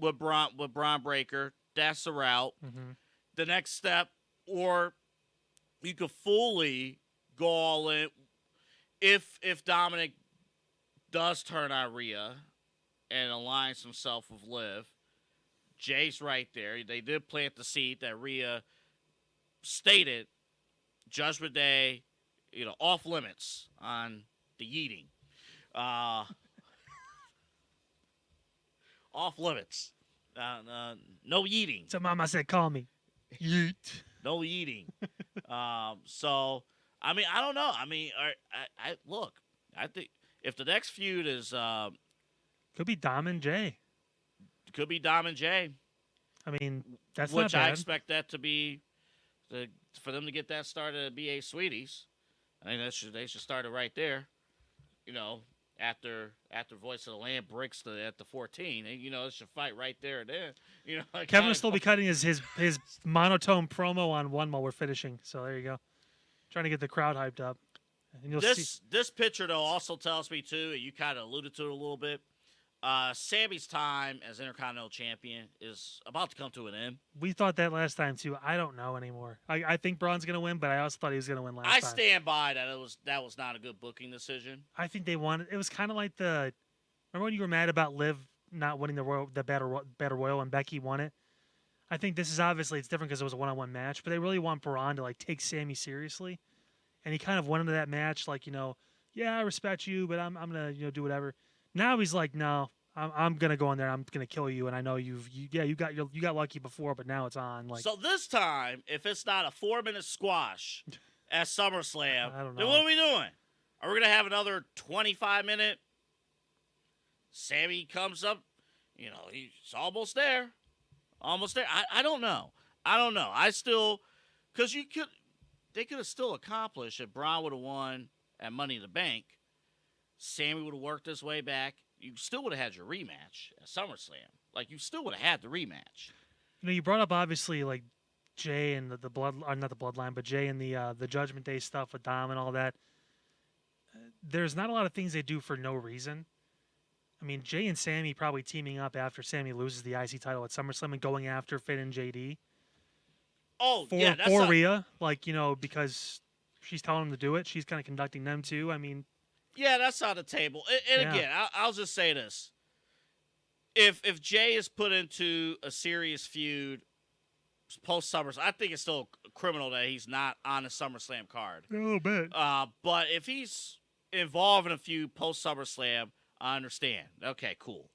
with Braun Breaker, that's the route. Mm-hmm. The next step, or you could fully go all in if Dominik does turn on Rhea and aligns himself with Liv. Jay's right there. They did plant the seed that Rhea stated Judgment Day, off limits on the yeeting. Off limits. No yeeting. So Mama said, "Call me." Yeet. No eating. So, I mean, I don't know. I mean, I look. I think if the next feud is Could be Dom and Jay. could be Dom and Jay. I mean, that's which not bad. I expect that to be for them to get that started at BA Sweeties. I think they should start it right there. After Voice of the Land breaks at the 14, and, it should fight right there and then. Kevin will still be cutting his monotone promo on one while we're finishing. So there you go. Trying to get the crowd hyped up. And you'll see. This picture though also tells me too, and you kind of alluded to it a little bit. Sammy's time as Intercontinental Champion is about to come to an end. We thought that last time too. I don't know anymore. I think Braun's gonna win, but I also thought he was gonna win last time. I stand by that. That was not a good booking decision. I think they wanted. It was kind of like remember when you were mad about Liv not winning the Battle Royal and Becky won it. I think this is obviously it's different because it was a one-on-one match, but they really want Braun to take Sammy seriously, and he kind of went into that match yeah, I respect you, but I'm gonna do whatever. Now he's like, no, I'm gonna go in there. I'm gonna kill you, and I know you got lucky before, but now it's on. So this time, if it's not a 4-minute squash at SummerSlam, I don't know. then what are we doing? Are we gonna have another 25-minute? Sammy comes up, he's almost there, I don't know. I still, because they could have still accomplished if Braun would have won at Money in the Bank. Sammy would have worked his way back. You still would have had your rematch at SummerSlam. You still would have had the rematch. You brought up obviously Jay and the blood, or not the bloodline, but Jay and the Judgment Day stuff with Dom and all that. There's not a lot of things they do for no reason. I mean, Jay and Sammy probably teaming up after Sammy loses the IC title at SummerSlam and going after Finn and JD. Oh, for Rhea, because she's telling them to do it. She's kind of conducting them too. I mean, yeah, that's on the table. And again, I'll just say this: if Jay is put into a serious feud post SummerSlam, I think it's still criminal that he's not on the SummerSlam card. A little bit. But if he's involved in a feud post SummerSlam, I understand. Okay, cool.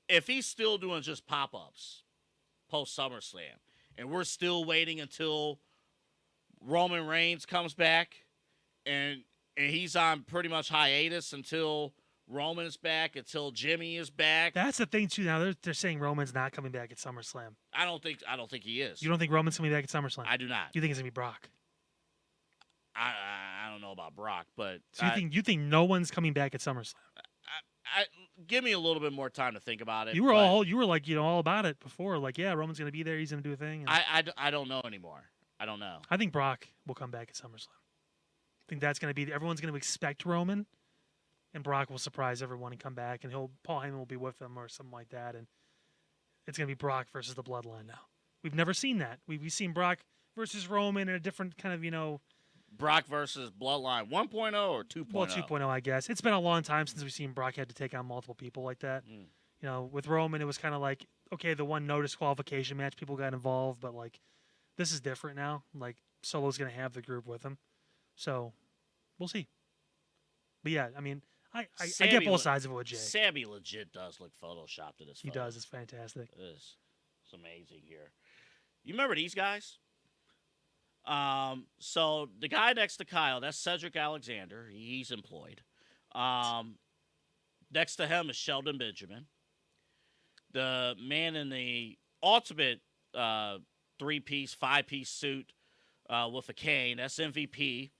If he's still doing just pop-ups post SummerSlam, and we're still waiting until Roman Reigns comes back, and he's on pretty much hiatus until Roman's back, until Jimmy is back. That's the thing too. Now they're saying Roman's not coming back at SummerSlam. I don't think he is. You don't think Roman's coming back at SummerSlam? I do not. You think it's gonna be Brock? I don't know about Brock, but so you think no one's coming back at SummerSlam? Give me a little bit more time to think about it. You were all about it before. Yeah, Roman's gonna be there. He's gonna do a thing. I don't know anymore. I don't know. I think Brock will come back at SummerSlam. I think that's gonna be everyone's gonna expect Roman, and Brock will surprise everyone and come back, and Paul Heyman will be with him or something like that, and it's gonna be Brock versus the Bloodline now. We've never seen that. We've seen Brock versus Roman in a different kind of Brock versus Bloodline 1.0 or 2.0? Well, 2.0, I guess. It's been a long time since we've seen Brock had to take on multiple people like that. With Roman, it was kind of okay, the one no disqualification match, people got involved, but this is different now. Solo's going to have the group with him. So, we'll see. But yeah, I mean, I get both sides of it with Jay. Sammy legit does look photoshopped in this photo. He does. It's fantastic. It's amazing here. You remember these guys? So the guy next to Kyle, that's Cedric Alexander. He's employed. Next to him is Sheldon Benjamin. The man in the ultimate 3-piece, 5-piece suit with a cane, that's MVP,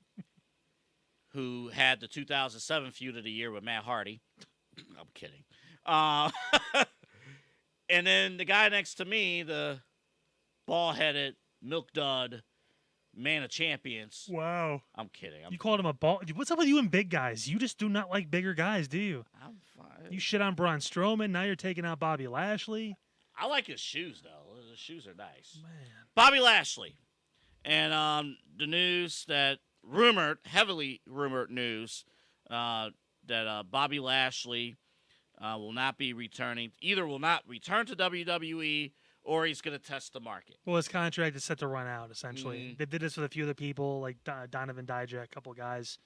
who had the 2007 feud of the year with Matt Hardy. I'm kidding. And then the guy next to me, the ball-headed, milk dud, Man of Champions. Wow. I'm kidding. You called him a ball. What's up with you and big guys? You just do not like bigger guys, do you? I'm fine. You shit on Braun Strowman. Now you're taking out Bobby Lashley. I like his shoes, though. His shoes are nice. Man. Bobby Lashley. And the news that heavily rumored news that Bobby Lashley will not be returning. Either will not return to WWE or he's going to test the market. Well, his contract is set to run out, essentially. They did this with a few other people, like Donovan Dijak, a couple of guys.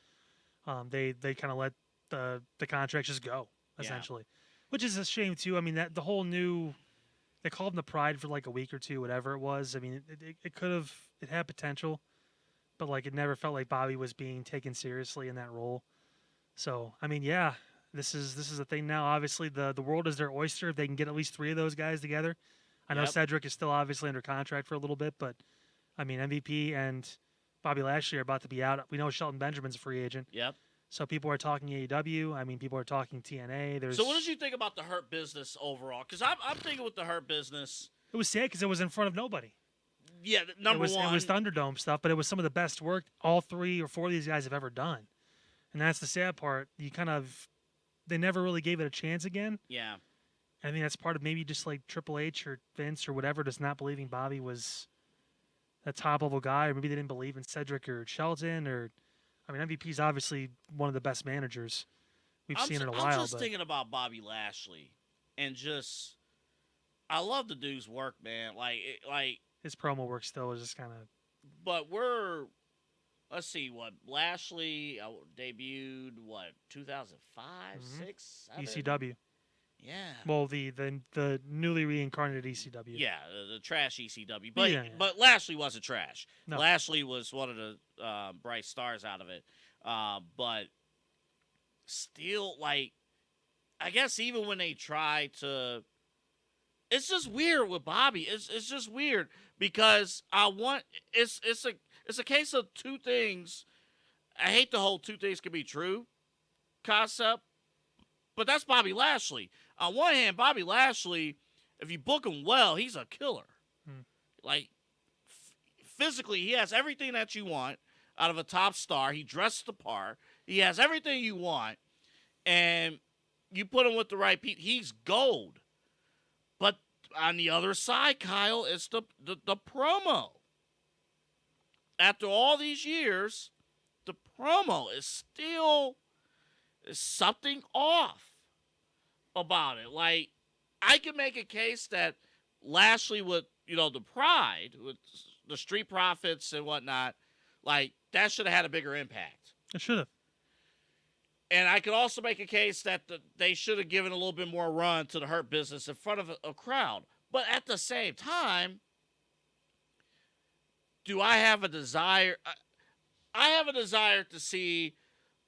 They kind of let the contract just go, essentially. Yeah. Which is a shame, too. I mean, that the whole new... They called him the Pride for a week or two, whatever it was. I mean, it could have... It had potential, but, it never felt like Bobby was being taken seriously in that role. So, I mean, yeah. This is the thing now. Obviously, the world is their oyster if they can get at least 3 of those guys together. I know Yep. Cedric is still obviously under contract for a little bit, but I mean MVP and Bobby Lashley are about to be out. We know Shelton Benjamin's a free agent, Yep. so people are talking AEW. I mean, people are talking TNA. There's So what did you think about the Hurt Business overall? Because I'm thinking with the Hurt Business, It was sad because it was in front of nobody. yeah, number It one. was Thunderdome stuff, but it was some of the best work all 3 or 4 of these guys have ever done, and that's the sad part. They never really gave it a chance again. Yeah. I think that's part of maybe just like Triple H or Vince or whatever, just not believing Bobby was a top level guy, or maybe they didn't believe in Cedric or Shelton. Or, I mean, MVP is obviously one of the best managers we've seen in a while. I'm just but thinking about Bobby Lashley, and I love the dude's work, man. his promo work still is just kind of But let's see, what Lashley debuted, 2005, Mhm. 6, 7? ECW. Yeah. Well, the newly reincarnated ECW. Yeah, the trash ECW. But Yeah. but Lashley wasn't trash. No. Lashley was one of the bright stars out of it. But still, like, I guess even when they try to, it's just weird with Bobby. It's just weird because it's a case of 2 things. I hate the whole 2 things can be true concept, but that's Bobby Lashley. On one hand, Bobby Lashley, if you book him well, he's a killer. Hmm. Like, physically, he has everything that you want out of a top star. He dresses the part. He has everything you want. And you put him with the right people, he's gold. But on the other side, Kyle, it's the promo. After all these years, the promo is still something off about it. Like, I can make a case that Lashley with, the Pride, with the Street Profits and whatnot, like, that should have had a bigger impact. It should have. And I could also make a case that they should have given a little bit more run to the Hurt Business in front of a crowd. But at the same time, do I have a desire? I have a desire to see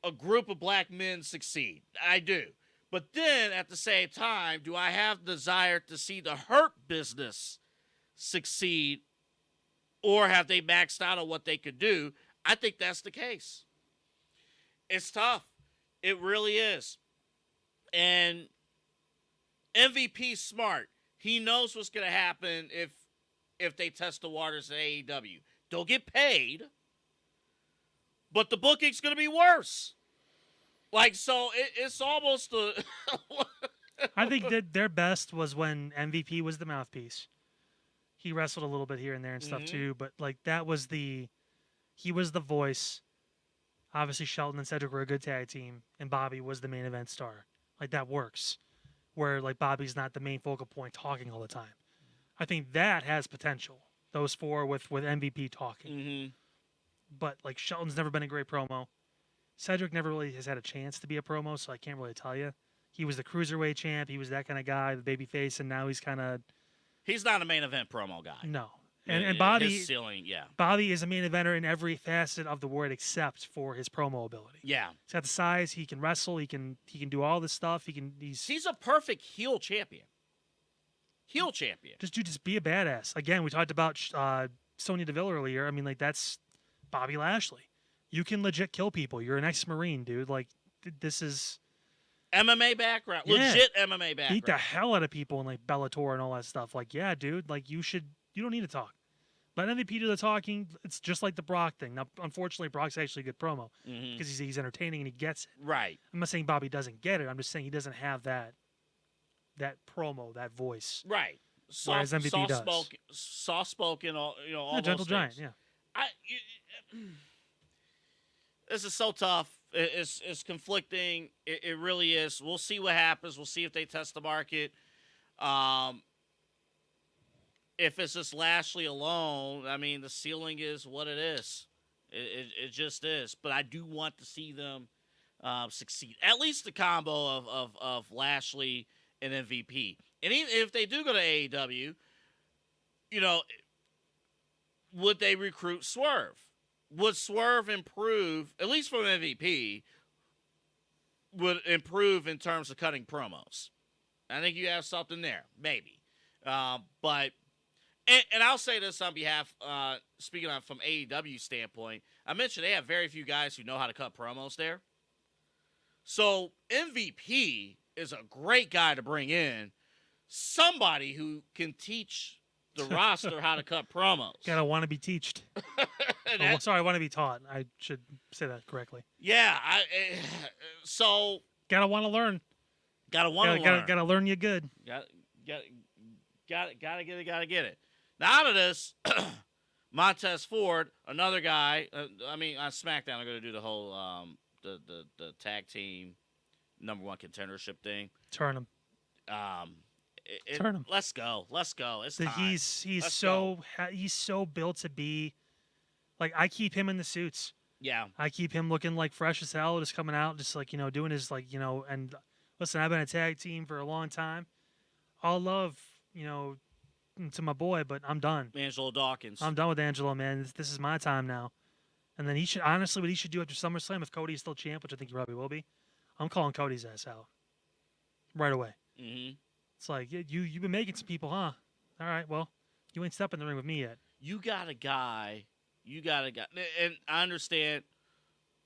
a group of black men succeed. I do. But then, at the same time, do I have desire to see the Hurt Business succeed, or have they maxed out on what they could do? I think that's the case. It's tough. It really is. And MVP's smart. He knows what's going to happen if they test the waters at AEW. They'll get paid, but the booking's going to be worse. Like, so it's almost the... I think that their best was when MVP was the mouthpiece. He wrestled a little bit here and there and stuff too, but like he was the voice. Obviously, Shelton and Cedric were a good tag team, and Bobby was the main event star. Like, that works. Where, like, Bobby's not the main focal point talking all the time. I think that has potential. Those 4 with MVP talking. Mm-hmm. But, like, Shelton's never been a great promo. Cedric never really has had a chance to be a promo, so I can't really tell you. He was the Cruiserweight champ. He was that kind of guy, the babyface, and now he's kind of... He's not a main event promo guy. No. And Bobby, his ceiling, yeah. Bobby is a main eventer in every facet of the word except for his promo ability. Yeah. He's got the size. He can wrestle. He can do all this stuff. He's a perfect heel champion. Heel champion. Just be a badass. Again, we talked about Sonya Deville earlier. I mean, like, that's Bobby Lashley. You can legit kill people. You're an ex-Marine, dude. Like, this is MMA background. Yeah. Legit MMA background. beat the hell out of people in, like, Bellator and all that stuff. Like, yeah, dude. Like, you don't need to talk. Let MVP do the talking. It's just like the Brock thing. Now, unfortunately, Brock's actually a good promo because he's entertaining and he gets it. Right. I'm not saying Bobby doesn't get it. I'm just saying he doesn't have that promo, that voice. Right. Whereas MVP does. Soft spoken, all Yeah, Gentle those Giant, things. yeah. This is so tough. It's conflicting. It really is. We'll see what happens. We'll see if they test the market. If it's just Lashley alone, I mean, the ceiling is what it is. It just is. But I do want to see them succeed. At least the combo of Lashley and MVP. And even if they do go to AEW, would they recruit Swerve? Would Swerve improve, at least from MVP, would improve in terms of cutting promos. I think you have something there, maybe. But I'll say this on behalf, speaking on from AEW standpoint, I mentioned they have very few guys who know how to cut promos there. So MVP is a great guy to bring in, somebody who can teach the roster how to cut promos. Gotta want to be teached. Sorry, I want to be taught. I should say that correctly. Yeah, so gotta want to learn. Gotta want to learn. Gotta learn you good. Gotta get it. Now out of this, Montez Ford, another guy. On SmackDown, I'm gonna do the whole the tag team #1 contendership thing. Turn him. Turn him. Let's go. It's time. He's so built to be. Like, I keep him in the suits. Yeah. I keep him looking like fresh as hell, just coming out, just like, doing his, like, and listen, I've been a tag team for a long time. All love, to my boy, but I'm done. Angelo Dawkins. I'm done with Angelo, man. This is my time now. And then what he should do after SummerSlam, if Cody is still champ, which I think he probably will be, I'm calling Cody's ass out. Right away. Mm-hmm. It's like, you've been making some people, huh? All right, well, you ain't stepping in the ring with me yet. You got a guy, and I understand,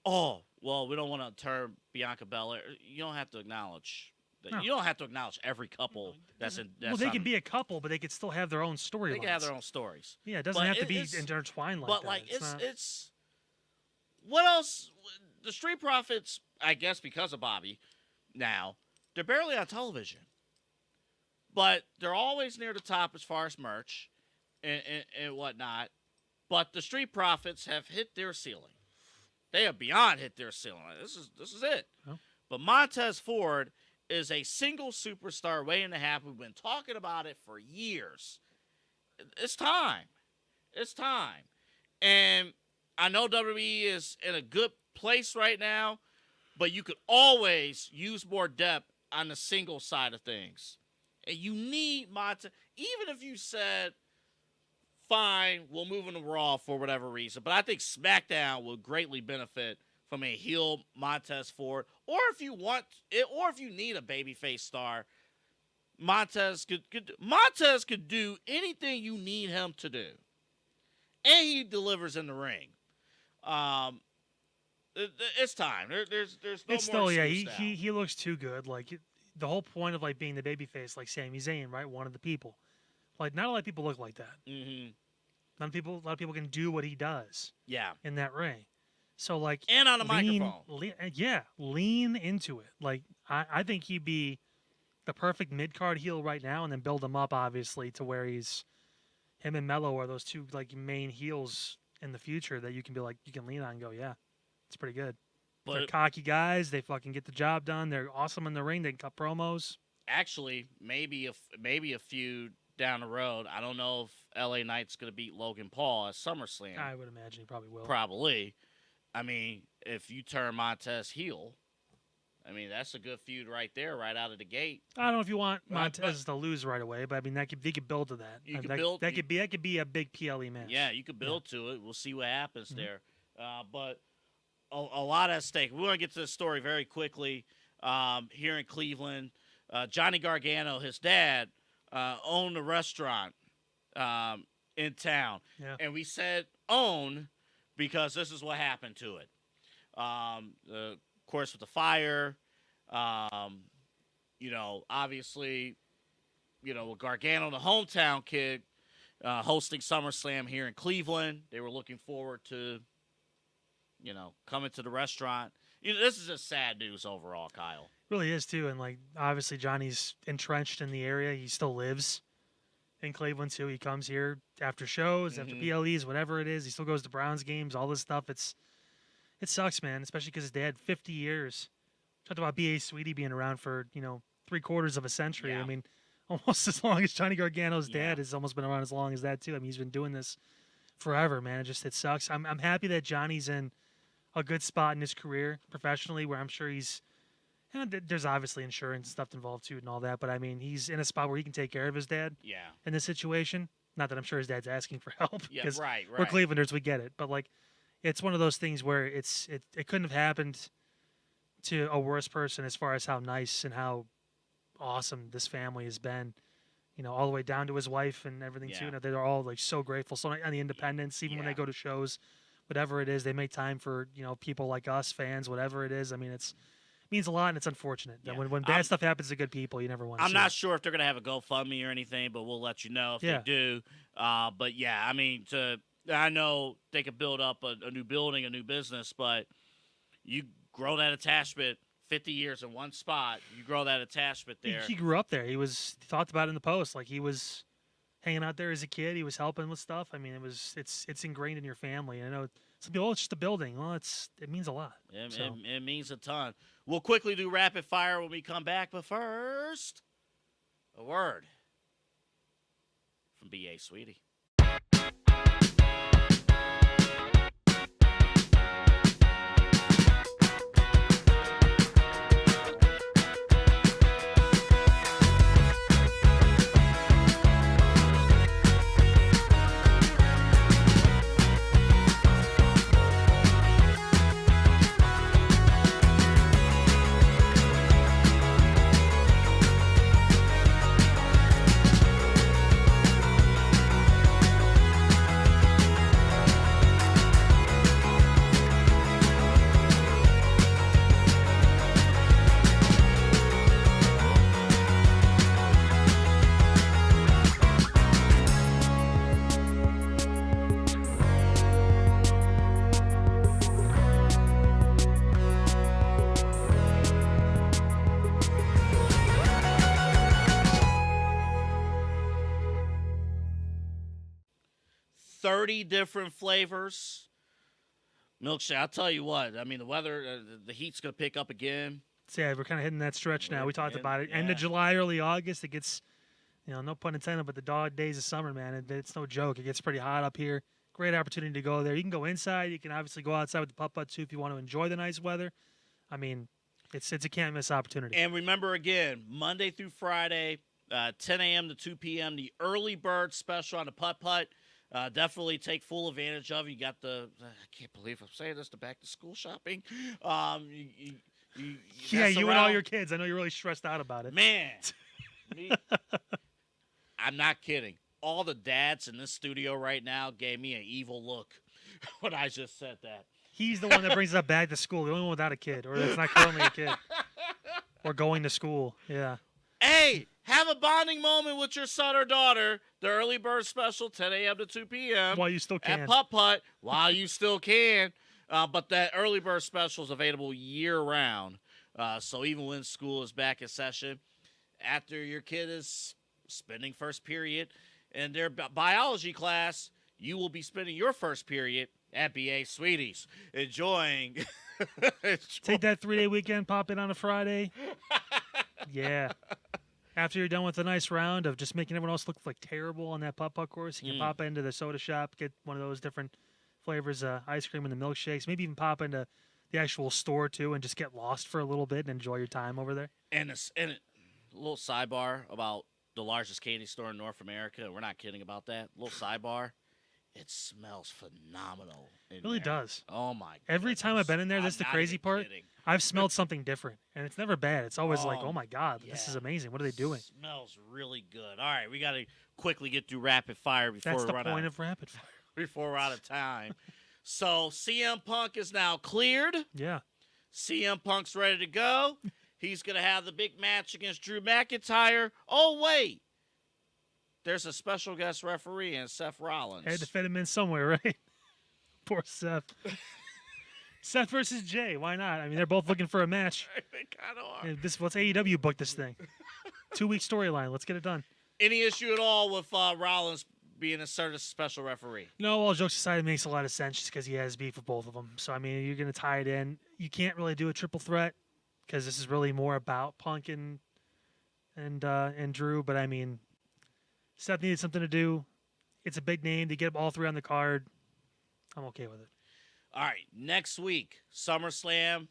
oh, well, we don't want to turn Bianca Belair. You don't have to acknowledge that. No. You don't have to acknowledge every couple that's in. That's they can be a couple, but they could still have their own storylines. They can have their own stories. Yeah, it doesn't have to be intertwined like that. But, it's what else? The Street Profits, I guess because of Bobby now, they're barely on television. But they're always near the top as far as merch and whatnot. But the Street Profits have hit their ceiling. They have beyond hit their ceiling. This is it. Oh. But Montez Ford is a single superstar waiting to happen. We've been talking about it for years. It's time. It's time. And I know WWE is in a good place right now, but you could always use more depth on the single side of things. And you need Montez, even if you said, fine, we'll move into Raw for whatever reason. But I think SmackDown will greatly benefit from a heel Montez Ford. Or if you want it, or if you need a babyface star, Montez could do anything you need him to do. And he delivers in the ring. It's time. There's no it's more still, yeah, excuse now. he looks too good. Like, the whole point of, like, being the babyface, like Sami Zayn, right? One of the people. Like, not a lot of people look like that. Mm-hmm. A lot of people can do what he does. Yeah. In that ring. So, like, and on a microphone. Lean into it. Like, I think he'd be the perfect mid-card heel right now, and then build him up, obviously, to where him and Mello are those two, like, main heels in the future that you can be like, you can lean on and go, yeah, it's pretty good. They're cocky guys. They fucking get the job done. They're awesome in the ring. They can cut promos. Actually, maybe a feud down the road. I don't know if LA Knight's going to beat Logan Paul at SummerSlam. I would imagine he probably will. Probably. I mean, if you turn Montez heel, I mean, that's a good feud right there, right out of the gate. I don't know if you want Montez to lose right away, but I mean, they could build to that. That could be a big PLE match. Yeah, you could build to it. We'll see what happens there. But a lot at stake. We want to get to this story very quickly. Here in Cleveland, Johnny Gargano, his dad, owned a restaurant in town. Yeah. And we said own because this is what happened to it. Of course, with the fire, obviously, with Gargano, the hometown kid, hosting SummerSlam here in Cleveland. They were looking forward to, coming to the restaurant. This is just sad news overall, Kyle. Really is, too. And, like, obviously Johnny's entrenched in the area. He still lives in Cleveland, too. He comes here after shows, after PLEs, whatever it is. He still goes to Browns games, all this stuff. It sucks, man, especially because his dad, 50 years. Talked about B.A. Sweetie being around for, 3/4 of a century. Yeah. I mean, almost as long as Johnny Gargano's dad has almost been around as long as that, too. I mean, he's been doing this forever, man. It sucks. I'm happy that Johnny's in a good spot in his career professionally, where I'm sure there's obviously insurance stuff involved too and all that, but I mean, he's in a spot where he can take care of his dad. Yeah. In this situation, not that I'm sure his dad's asking for help. Yeah, because right. We're Clevelanders, we get it, but like, it's one of those things where it couldn't have happened to a worse person as far as how nice and how awesome this family has been. You know, all the way down to his wife and everything too. Yeah. You know, they're all like so grateful. So on the independents, even when Yeah. they go to shows, whatever it is, they make time for people like us, fans, whatever it is. I mean, it means a lot, and it's unfortunate that Yeah. when bad stuff happens to good people, you never want to. I'm see not it. sure if they're going to have a GoFundMe or anything, but we'll let you know if Yeah. they do. But yeah, I mean, I know they could build up a new building, a new business, but you grow that attachment 50 years in one spot. You grow that attachment there. He grew up there. He talked about it in the post, like he was hanging out there as a kid. He was helping with stuff. I mean, it's ingrained in your family. I know some people, it's just a building. Well, it means a lot. It means a ton. We'll quickly do rapid fire when we come back, but first, a word from B.A. Sweetie. Different flavors. Milkshake, I'll tell you what. I mean, the weather, the heat's going to pick up again. So yeah, we're kind of hitting that stretch now. We talked about it. End yeah. of July, early August, it gets, no pun intended, but the dog days of summer, man, it's no joke. It gets pretty hot up here. Great opportunity to go there. You can go inside. You can obviously go outside with the putt-putt too if you want to enjoy the nice weather. I mean, it's a can't-miss opportunity. And remember, again, Monday through Friday, 10 a.m. to 2 p.m., the early bird special on the putt-putt. Definitely take full advantage of it. You got I can't believe I'm saying this, the back-to-school shopping. Yeah, you and all your kids. I know you're really stressed out about it. Man, I'm not kidding. All the dads in this studio right now gave me an evil look when I just said that. He's the one that brings up back to school, the only one without a kid, or that's not currently a kid, or going to school. Yeah. Hey, have a bonding moment with your son or daughter. The early bird special, 10 a.m. to 2 p.m. While you still can. At putt-putt, while you still can. But that early bird special is available year-round. So even when school is back in session, after your kid is spending first period in their biology class, you will be spending your first period at B.A. Sweeties, enjoying. Take that 3-day weekend, pop in on a Friday. Yeah. After you're done with a nice round of just making everyone else look like terrible on that putt-putt course, you can pop into the soda shop, get one of those different flavors, ice cream and the milkshakes. Maybe even pop into the actual store too and just get lost for a little bit and enjoy your time over there. And a little sidebar about the largest candy store in North America. We're not kidding about that. Little sidebar. It smells phenomenal. It really does. Oh, my God. Every time I've been in there, this is the crazy part. Kidding. I've smelled something different, and it's never bad. It's always like, oh, my God, yeah. this is amazing. What are they doing? It smells really good. All right, we got to quickly get through rapid fire before That's we the run point out. of rapid fire. Before we're out of time. So CM Punk is now cleared. Yeah. CM Punk's ready to go. He's going to have the big match against Drew McIntyre. Oh, wait. There's a special guest referee in Seth Rollins. Had to fit him in somewhere, right? Poor Seth. Seth versus Jay. Why not? I mean, they're both looking for a match. They kind of are. Yeah, let's AEW book this thing. 2-week storyline. Let's get it done. Any issue at all with Rollins being inserted as a special referee? No, all jokes aside, it makes a lot of sense just because he has beef with both of them. So, I mean, you're going to tie it in. You can't really do a triple threat because this is really more about Punk and Drew. But, I mean, Seth needed something to do. It's a big name. To get all three on the card, I'm okay with it. All right, next week, SummerSlam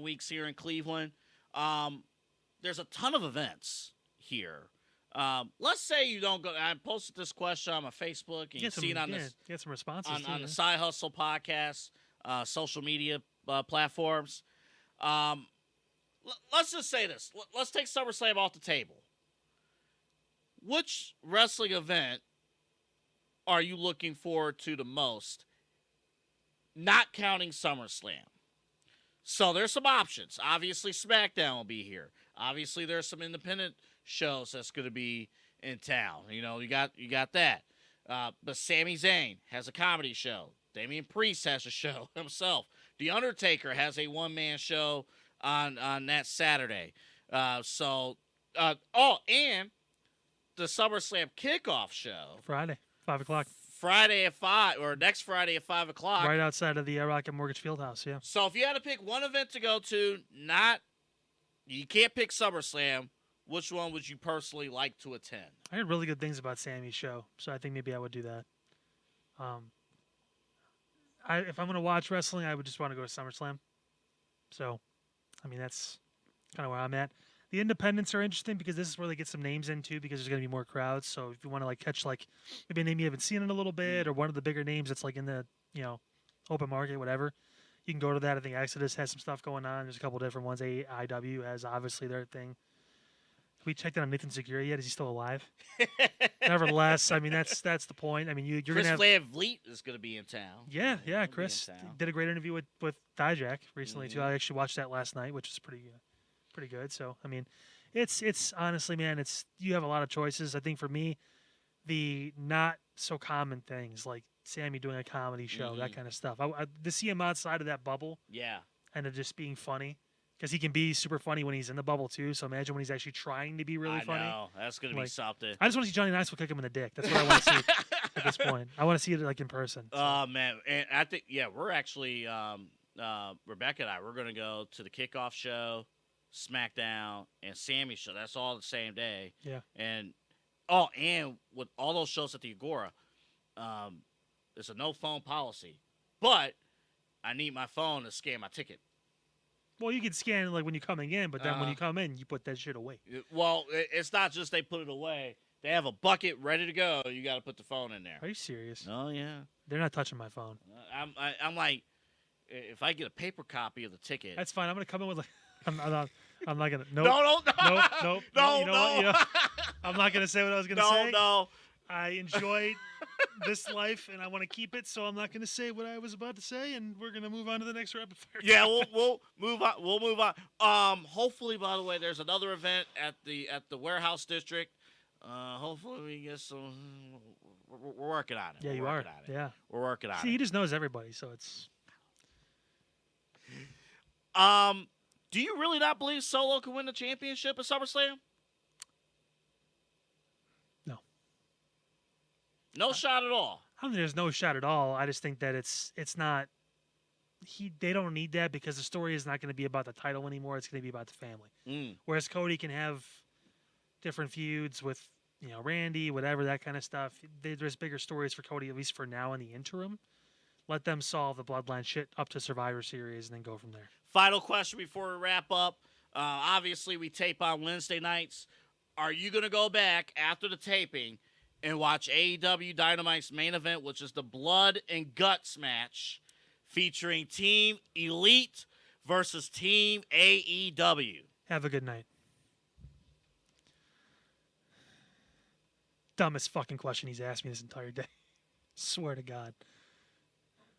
weeks here in Cleveland. There's a ton of events here. Let's say you don't go. I posted this question on my Facebook, and you see it on get some responses on the Side Hustle podcast, social media platforms. Let's just say this. Let's take SummerSlam off the table. Which wrestling event are you looking forward to the most, not counting SummerSlam? So there's some options. Obviously, SmackDown will be here. Obviously, there's some independent shows that's going to be in town. You got that. But Sami Zayn has a comedy show. Damian Priest has a show himself. The Undertaker has a one-man show on that Saturday. And the SummerSlam kickoff show. Friday, 5 o'clock. Friday at 5, or next Friday at 5 o'clock. Right outside of the Rocket Mortgage Fieldhouse, yeah. So if you had to pick one event to go to, you can't pick SummerSlam, which one would you personally like to attend? I heard really good things about Sammy's show, so I think maybe I would do that. If I'm going to watch wrestling, I would just want to go to SummerSlam. So, I mean, that's kind of where I'm at. The independents are interesting because this is where they get some names in too, because there's going to be more crowds. So if you want to like catch like maybe a name you haven't seen in a little bit, or one of the bigger names that's like in the open market, whatever, you can go to that. I think Exodus has some stuff going on. There's a couple different ones. AEW has obviously their thing. Have we checked on Nathan Segura yet? Is he still alive? Nevertheless, I mean that's the point. I mean you're Chris gonna have Van Vliet is going to be in town. Yeah. Chris did a great interview with Dijak recently too. I actually watched that last night, which is pretty good. So I mean, it's honestly, man, you have a lot of choices. I think for me, the not so common things like Sammy doing a comedy show, that kind of stuff. To see him outside of that bubble, and it just being funny, because he can be super funny when he's in the bubble too. So imagine when he's actually trying to be really funny. I know that's gonna be something. I just want to see Johnny Knoxville kick him in the dick. That's what I want to see at this point. I want to see it like in person. So. Oh man, and I think we're actually Rebecca and I, we're gonna go to the kickoff show, SmackDown, and Sammy's show. That's all the same day. Yeah. And with all those shows at the Agora, there's a no phone policy, but I need my phone to scan my ticket. Well, you can scan it like when you're coming in, but then when you come in, you put that shit away. Well, it's not just they put it away. They have a bucket ready to go. You got to put the phone in there. Are you serious? Oh, yeah. They're not touching my phone. I'm like, if I get a paper copy of the ticket. That's fine. I'm going to come in with like, I'm not going to. Nope. Nope. No, you know no. what? I'm not going to say what I was going to say. No. I enjoyed this life, and I want to keep it, so I'm not going to say what I was about to say, and we're going to move on to the next rapid fire. Yeah, we'll move on. We'll move on. Hopefully, by the way, there's another event at the Warehouse District. Hopefully, we get some. We're working on it. Yeah, you are. Yeah, we're working on it. See, he just knows everybody, so it's. Do you really not believe Solo can win the championship at SummerSlam? No shot at all. I don't think there's no shot at all. I just think that it's not. They don't need that because the story is not going to be about the title anymore. It's going to be about the family. Whereas Cody can have different feuds with Randy, whatever, that kind of stuff. There's bigger stories for Cody, at least for now in the interim. Let them solve the bloodline shit up to Survivor Series and then go from there. Final question before we wrap up. Obviously, we tape on Wednesday nights. Are you going to go back after the taping and watch AEW Dynamite's main event, which is the Blood and Guts match featuring Team Elite versus Team AEW? Have a good night. Dumbest fucking question he's asked me this entire day. Swear to God.